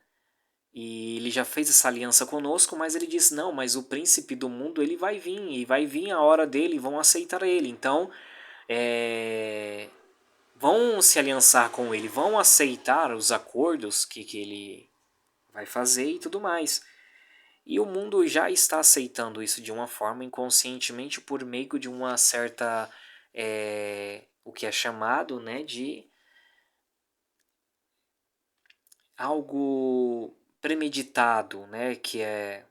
e Ele já fez essa aliança conosco, mas Ele diz, não, mas o príncipe do mundo, ele vai vir, e vai vir a hora dele, e vão aceitar Ele. Então, vão se aliançar com Ele, vão aceitar os acordos que Ele vai fazer e tudo mais. E o mundo já está aceitando isso de uma forma inconscientemente por meio de uma certa, o que é chamado, né, de algo premeditado, né, que é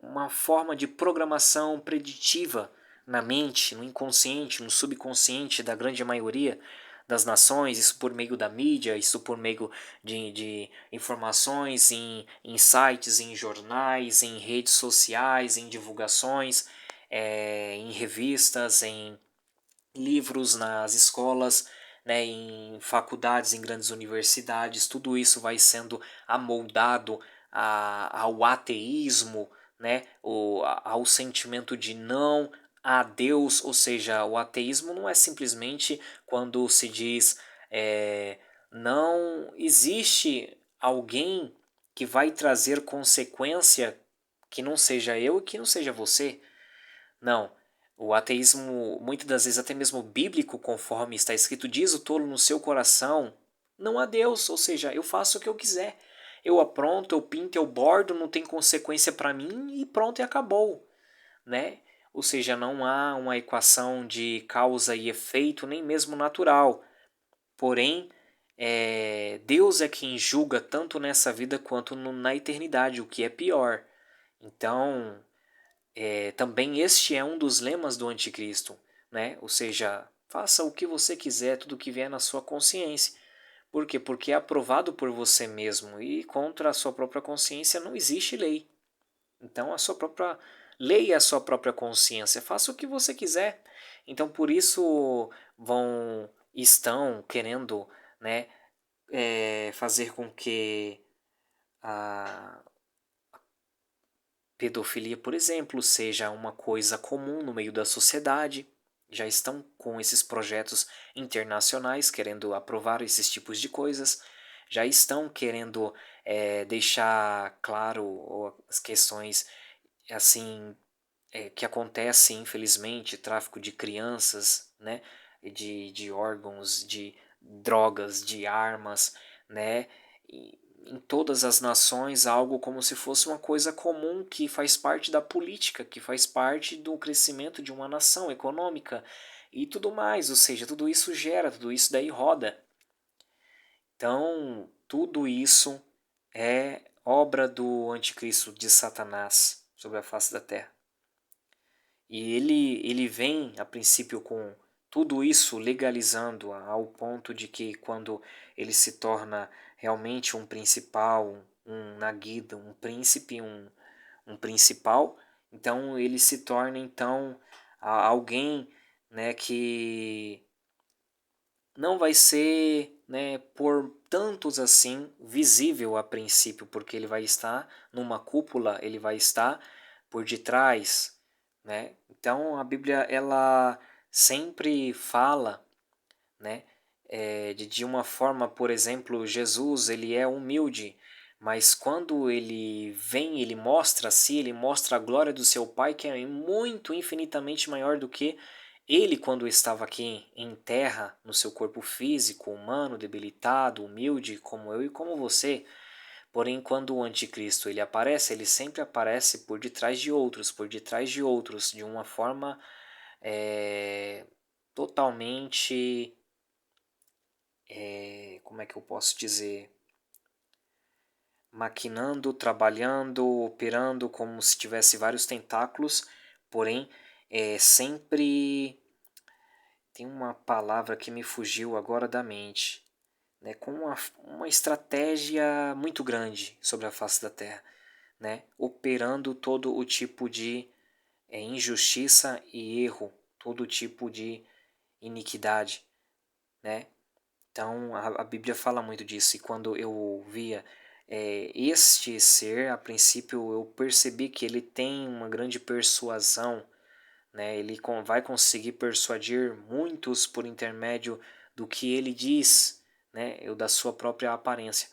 uma forma de programação preditiva na mente, no inconsciente, no subconsciente da grande maioria das nações, isso por meio da mídia, isso por meio de informações em sites, em jornais, em redes sociais, em divulgações, em revistas, em livros nas escolas, né, em faculdades, em grandes universidades, tudo isso vai sendo amoldado ao ateísmo, né, ao sentimento de não a Deus, ou seja, o ateísmo não é simplesmente quando se diz não existe alguém que vai trazer consequência que não seja eu e que não seja você. Não. O ateísmo, muitas das vezes até mesmo bíblico, conforme está escrito, diz o tolo no seu coração, não há Deus, ou seja, eu faço o que eu quiser. Eu apronto, eu pinto, eu bordo, não tem consequência para mim e pronto, e acabou, né? Ou seja, não há uma equação de causa e efeito, nem mesmo natural. Porém, Deus é quem julga tanto nessa vida quanto na eternidade, o que é pior. Então, também este é um dos lemas do anticristo, né? Ou seja, faça o que você quiser, tudo que vier na sua consciência. Por quê? Porque é aprovado por você mesmo e contra a sua própria consciência não existe lei. Então a sua própria lei é a sua própria consciência. Faça o que você quiser. Então por isso estão querendo, né, fazer com que a pedofilia, por exemplo, seja uma coisa comum no meio da sociedade. Já estão com esses projetos internacionais querendo aprovar esses tipos de coisas. Já estão querendo deixar claro as questões assim que acontece, infelizmente, tráfico de crianças, né, de órgãos, de drogas, de armas, né, em todas as nações algo como se fosse uma coisa comum que faz parte da política, que faz parte do crescimento de uma nação econômica e tudo mais, ou seja, tudo isso gera, tudo isso daí roda. Então, tudo isso é obra do anticristo, de Satanás sobre a face da terra. E ele vem, a princípio, com tudo isso legalizando ao ponto de que quando ele se torna realmente um principal, um Nagida, um príncipe, um principal, então ele se torna então alguém, né, que não vai ser, né, por tantos assim visível a princípio, porque ele vai estar numa cúpula, ele vai estar por detrás, né? Então a Bíblia ela sempre fala, né, de uma forma, por exemplo, Jesus ele é humilde, Mas quando ele vem, ele mostra-se, ele mostra a glória do seu Pai, que é muito, infinitamente maior do que ele quando estava aqui em terra, no seu corpo físico, humano, debilitado, humilde, como eu e como você. Porém, quando o anticristo ele aparece, ele sempre aparece por detrás de outros, de uma forma totalmente, como é que eu posso dizer, maquinando, trabalhando, operando como se tivesse vários tentáculos, porém sempre tem uma palavra que me fugiu agora da mente, né, com uma estratégia muito grande sobre a face da Terra, né, operando todo o tipo de injustiça e erro, todo tipo de iniquidade, né? Então a Bíblia fala muito disso, e quando eu via este ser, a princípio eu percebi que ele tem uma grande persuasão, né? Ele vai conseguir persuadir muitos por intermédio do que ele diz, né? Ou da sua própria aparência.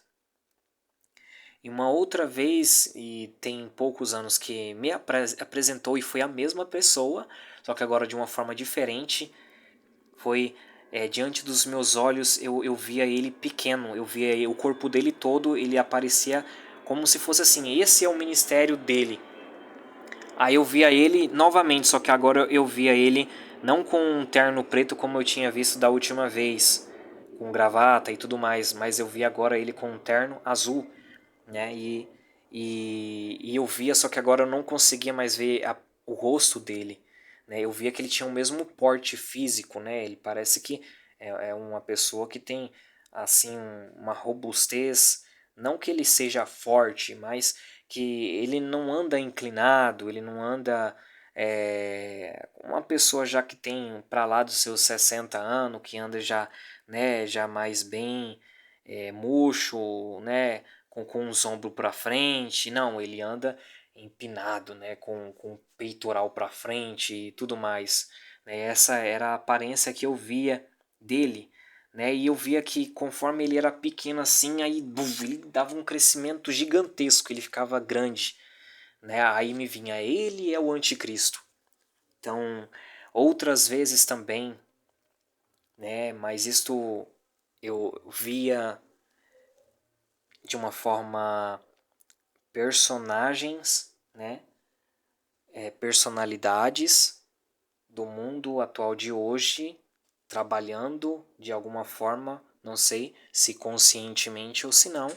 E uma outra vez, e tem poucos anos que me apresentou, e foi a mesma pessoa, só que agora de uma forma diferente, foi diante dos meus olhos, eu via ele pequeno, eu via o corpo dele todo, ele aparecia como se fosse assim, esse é o ministério dele. Aí eu via ele novamente, só que agora eu via ele não com um terno preto como eu tinha visto da última vez, com gravata e tudo mais, mas eu via agora ele com um terno azul, né? E eu via, só que agora eu não conseguia mais ver o rosto dele, né? Eu via que ele tinha o mesmo porte físico, né? Ele parece que é uma pessoa que tem assim uma robustez, não que ele seja forte, mas que ele não anda inclinado, ele não anda uma pessoa já que tem para lá dos seus 60 anos, que anda já, né, já mais bem murcho, né, com os ombros para frente. Não, ele anda empinado, né, com o peitoral para frente e tudo mais, né? Essa era a aparência que eu via dele, né? E eu via que conforme ele era pequeno assim, aí buf, ele dava um crescimento gigantesco, ele ficava grande, né? Aí me vinha, ele é o anticristo. Então, outras vezes também, né? Mas isto eu via de uma forma personagens, né? Personalidades do mundo atual de hoje trabalhando de alguma forma, não sei se conscientemente ou se não,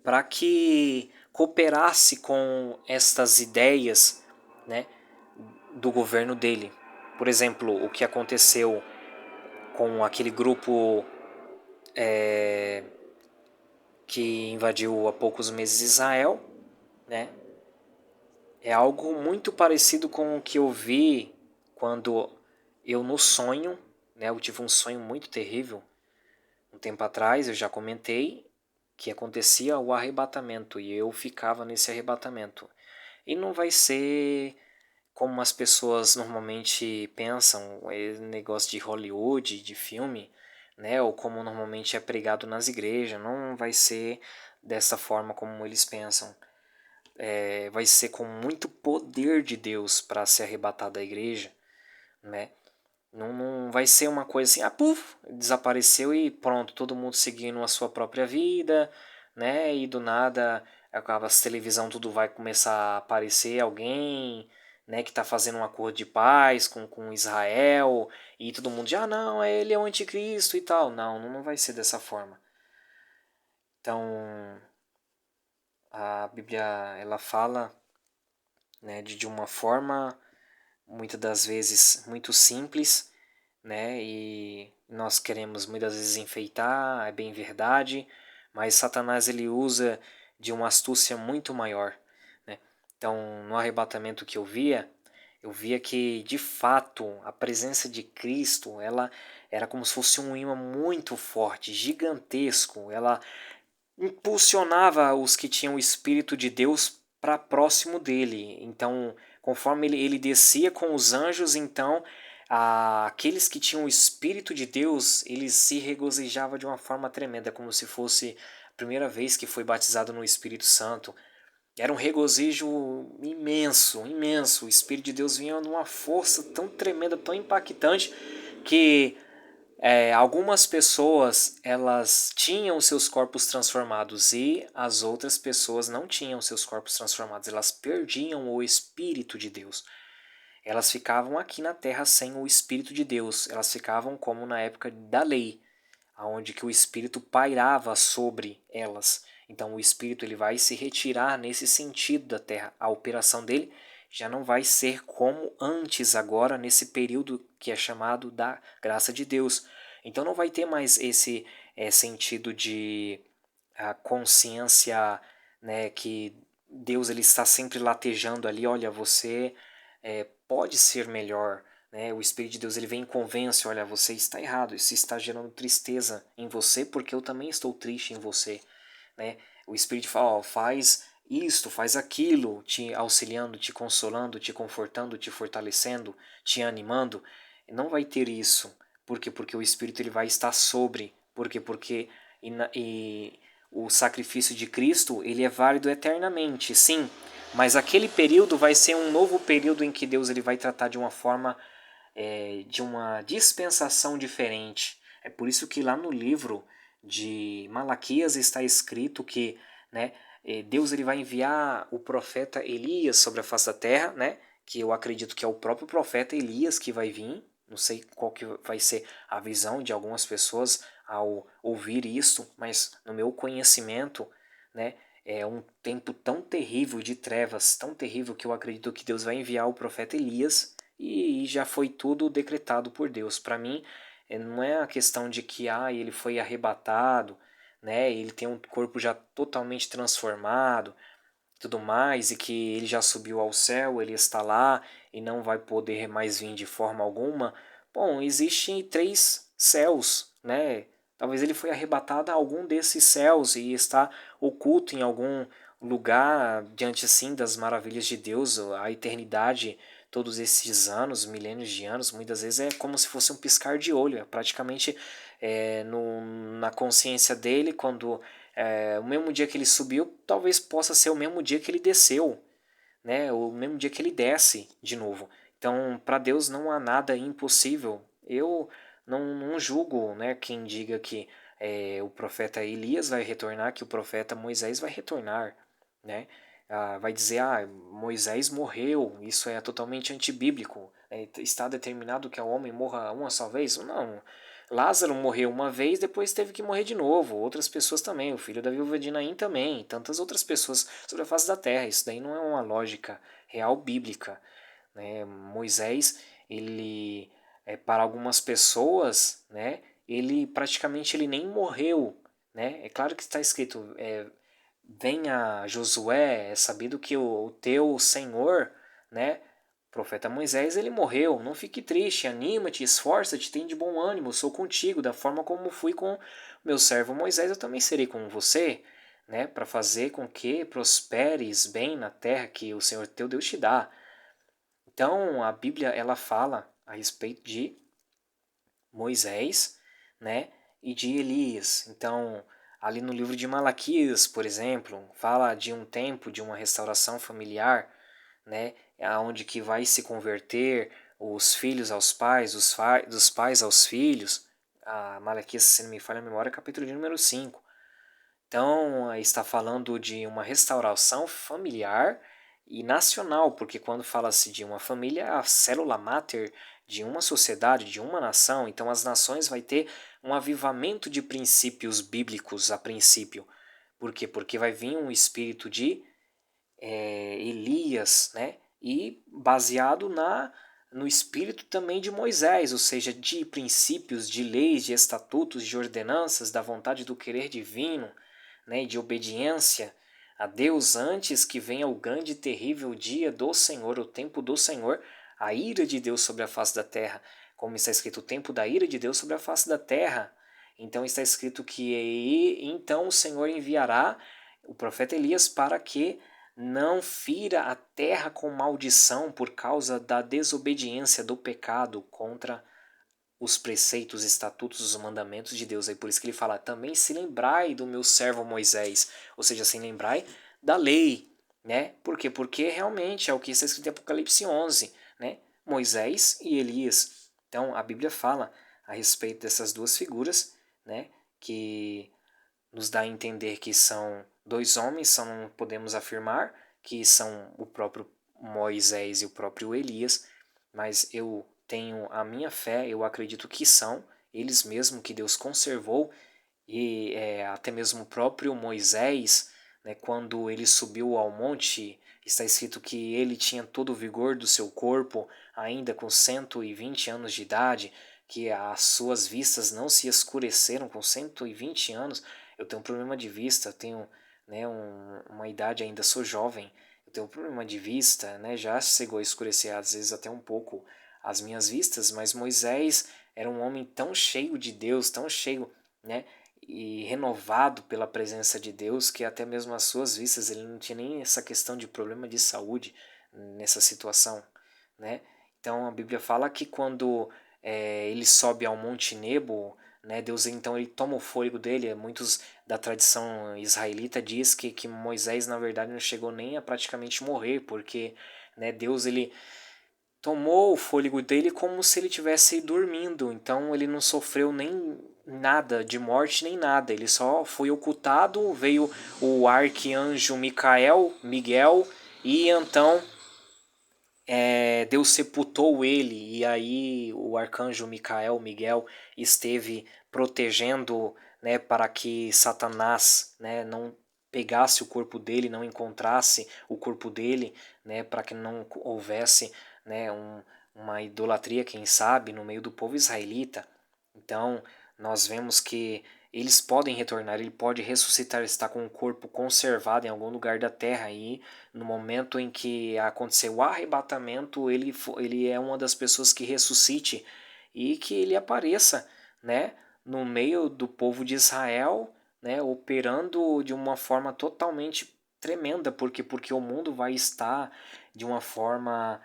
para que cooperasse com estas ideias, né, do governo dele. Por exemplo, o que aconteceu com aquele grupo que invadiu há poucos meses Israel, né? É algo muito parecido com o que eu vi quando eu no sonho, né? Eu tive um sonho muito terrível um tempo atrás, eu já comentei que acontecia o arrebatamento e eu ficava nesse arrebatamento. E não vai ser como as pessoas normalmente pensam, negócio de Hollywood, de filme, né? Ou como normalmente é pregado nas igrejas. Não vai ser dessa forma como eles pensam. Vai ser com muito poder de Deus para se arrebatar da igreja, né? Não vai ser uma coisa assim, puf, desapareceu e pronto, todo mundo seguindo a sua própria vida, né? E do nada, acaba as televisão, tudo vai começar a aparecer alguém, né, que tá fazendo um acordo de paz com Israel, e todo mundo já, não, ele é o anticristo e tal. Não vai ser dessa forma. Então, a Bíblia, ela fala, né, de uma forma, muitas das vezes, muito simples, né? E nós queremos muitas vezes enfeitar, é bem verdade, mas Satanás ele usa de uma astúcia muito maior, né? Então, no arrebatamento que eu via que de fato a presença de Cristo, ela era como se fosse um imã muito forte, gigantesco. Ela impulsionava os que tinham o Espírito de Deus para próximo dele. Então, conforme ele descia com os anjos, então aqueles que tinham o Espírito de Deus, eles se regozijavam de uma forma tremenda, como se fosse primeira vez que foi batizado no Espírito Santo. Era um regozijo imenso, imenso. O Espírito de Deus vinha numa força tão tremenda, tão impactante, que algumas pessoas elas tinham seus corpos transformados e as outras pessoas não tinham seus corpos transformados. Elas perdiam o Espírito de Deus. Elas ficavam aqui na terra sem o Espírito de Deus. Elas ficavam como na época da lei, onde que o Espírito pairava sobre elas. Então o Espírito ele vai se retirar nesse sentido da terra. A operação dele já não vai ser como antes agora, nesse período que é chamado da graça de Deus. Então não vai ter mais esse sentido de a consciência, né, que Deus ele está sempre latejando ali, olha, você pode ser melhor, né? O Espírito de Deus ele vem e convence, olha, você está errado, isso está gerando tristeza em você porque eu também estou triste em você, né? O Espírito fala, ó, faz isto, faz aquilo, te auxiliando, te consolando, te confortando, te fortalecendo, te animando. Não vai ter isso. Por quê? Porque o Espírito ele vai estar sobre. Por quê? Porque e o sacrifício de Cristo ele é válido eternamente, sim, mas aquele período vai ser um novo período em que Deus ele vai tratar de uma forma, de uma dispensação diferente. É por isso que lá no livro de Malaquias está escrito que, né, Deus ele vai enviar o profeta Elias sobre a face da terra, né, que eu acredito que é o próprio profeta Elias que vai vir. Não sei qual que vai ser a visão de algumas pessoas ao ouvir isso, mas no meu conhecimento, né, é um tempo tão terrível de trevas, tão terrível que eu acredito que Deus vai enviar o profeta Elias e já foi tudo decretado por Deus. Para mim, não é a questão de que ele foi arrebatado, né, ele tem um corpo já totalmente transformado, tudo mais, e que ele já subiu ao céu, ele está lá e não vai poder mais vir de forma alguma. Bom, existem 3 céus, né? Talvez ele foi arrebatado a algum desses céus e está oculto em algum lugar diante assim das maravilhas de Deus, a eternidade, todos esses anos, milênios de anos, muitas vezes é como se fosse um piscar de olho, é praticamente na consciência dele, quando o mesmo dia que ele subiu, talvez possa ser o mesmo dia que ele desceu, né? O mesmo dia que ele desce de novo. Então, para Deus não há nada impossível. Eu não julgo, né, quem diga que o profeta Elias vai retornar, que o profeta Moisés vai retornar, né? Vai dizer, Moisés morreu, isso é totalmente antibíblico. Está determinado que o homem morra uma só vez? Não. Lázaro morreu uma vez, depois teve que morrer de novo. Outras pessoas também, o filho da viúva de Naim também, tantas outras pessoas sobre a face da terra. Isso daí não é uma lógica real bíblica, né? Moisés, ele para algumas pessoas, né, ele praticamente ele nem morreu, né? É claro que está escrito, venha Josué, é sabido que o teu Senhor, né, o profeta Moisés, ele morreu. Não fique triste, anima-te, esforça-te, tem de bom ânimo, sou contigo, da forma como fui com meu servo Moisés, eu também serei com você, né, para fazer com que prosperes bem na terra que o Senhor teu Deus te dá. Então, a Bíblia ela fala a respeito de Moisés, né, e de Elias. Então, ali no livro de Malaquias, por exemplo, fala de um tempo de uma restauração familiar, né, aonde que vai se converter os filhos aos pais, dos pais aos filhos. Malaquias, se não me falha a memória, capítulo de número 5. Então, está falando de uma restauração familiar e nacional, porque quando fala-se de uma família, é a célula máter de uma sociedade, de uma nação. Então, as nações vai ter um avivamento de princípios bíblicos a princípio. Por quê? Porque vai vir um espírito de Elias, né? E baseado no espírito também de Moisés, ou seja, de princípios, de leis, de estatutos, de ordenanças, da vontade do querer divino, né? De obediência a Deus antes que venha o grande e terrível dia do Senhor, o tempo do Senhor, a ira de Deus sobre a face da terra. Como está escrito, o tempo da ira de Deus sobre a face da terra. Então está escrito que então o Senhor enviará o profeta Elias para que não fira a terra com maldição por causa da desobediência, do pecado contra os preceitos, estatutos, os mandamentos de Deus. Aí por isso que ele fala, também se lembrai do meu servo Moisés, ou seja, se lembrai da lei, né? Por quê? Porque realmente é o que está escrito em Apocalipse 11, né? Moisés e Elias. Então a Bíblia fala a respeito dessas duas figuras, né? Que nos dá a entender que são dois homens, podemos afirmar que são o próprio Moisés e o próprio Elias, mas eu tenho a minha fé, eu acredito que são eles mesmos que Deus conservou, e até mesmo o próprio Moisés, né, quando ele subiu ao monte, está escrito que ele tinha todo o vigor do seu corpo, ainda com 120 anos de idade, que as suas vistas não se escureceram com 120 anos. Eu tenho um problema de vista, tenho, né, uma idade, ainda sou jovem, eu tenho um problema de vista, né, já chegou a escurecer às vezes até um pouco as minhas vistas, mas Moisés era um homem tão cheio de Deus, tão cheio, né, e renovado pela presença de Deus, que até mesmo as suas vistas, ele não tinha nem essa questão de problema de saúde nessa situação, né? Então a Bíblia fala que quando ele sobe ao Monte Nebo, né, Deus então ele toma o fôlego dele. Muitos da tradição israelita diz que Moisés na verdade não chegou nem a praticamente morrer, porque, né, Deus ele tomou o fôlego dele como se ele estivesse dormindo, então ele não sofreu nem nada de morte nem nada, ele só foi ocultado, veio o arcanjo Miguel, e então Deus sepultou ele, e aí o arcanjo Miguel, esteve protegendo, né, para que Satanás, né, não pegasse o corpo dele, não encontrasse o corpo dele, né, para que não houvesse, né, uma idolatria, quem sabe, no meio do povo israelita. Então, nós vemos que eles podem retornar, ele pode ressuscitar, está com o corpo conservado em algum lugar da terra, e no momento em que aconteceu o arrebatamento, ele é uma das pessoas que ressuscite e que ele apareça, né, no meio do povo de Israel, né, operando de uma forma totalmente tremenda, porque o mundo vai estar de uma forma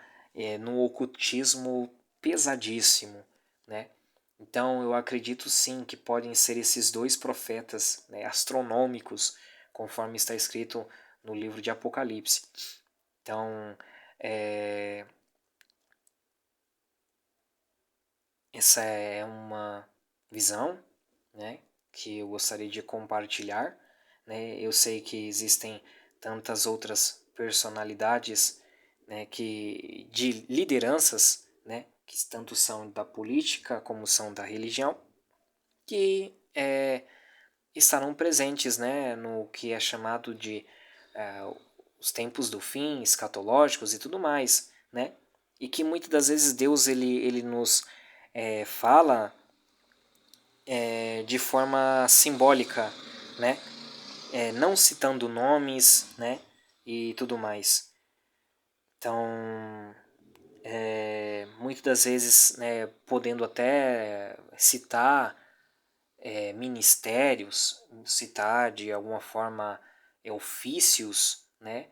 no ocultismo pesadíssimo, né? Então eu acredito sim que podem ser esses dois profetas, né, astronômicos, conforme está escrito no livro de Apocalipse. Então, essa é uma visão, né, que eu gostaria de compartilhar. Né? Eu sei que existem tantas outras personalidades, né, de lideranças, né, que tanto são da política como são da religião, que estarão presentes, né, no que é chamado de os tempos do fim, escatológicos e tudo mais, né? E que muitas das vezes Deus ele nos fala de forma simbólica, né? Não citando nomes, né? E tudo mais. Então, muitas das vezes, né, podendo até citar ministérios, citar de alguma forma ofícios, né,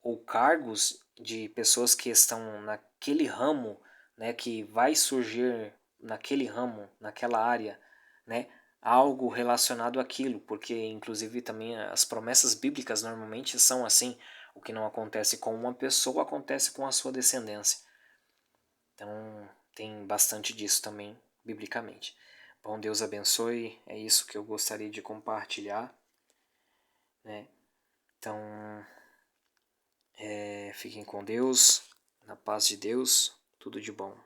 ou cargos de pessoas que estão naquele ramo, né, que vai surgir naquele ramo, naquela área, né, algo relacionado àquilo, porque inclusive também as promessas bíblicas normalmente são assim, o que não acontece com uma pessoa acontece com a sua descendência. Então tem bastante disso também biblicamente. Bom, Deus abençoe, é isso que eu gostaria de compartilhar, né? Então, fiquem com Deus, na paz de Deus, tudo de bom.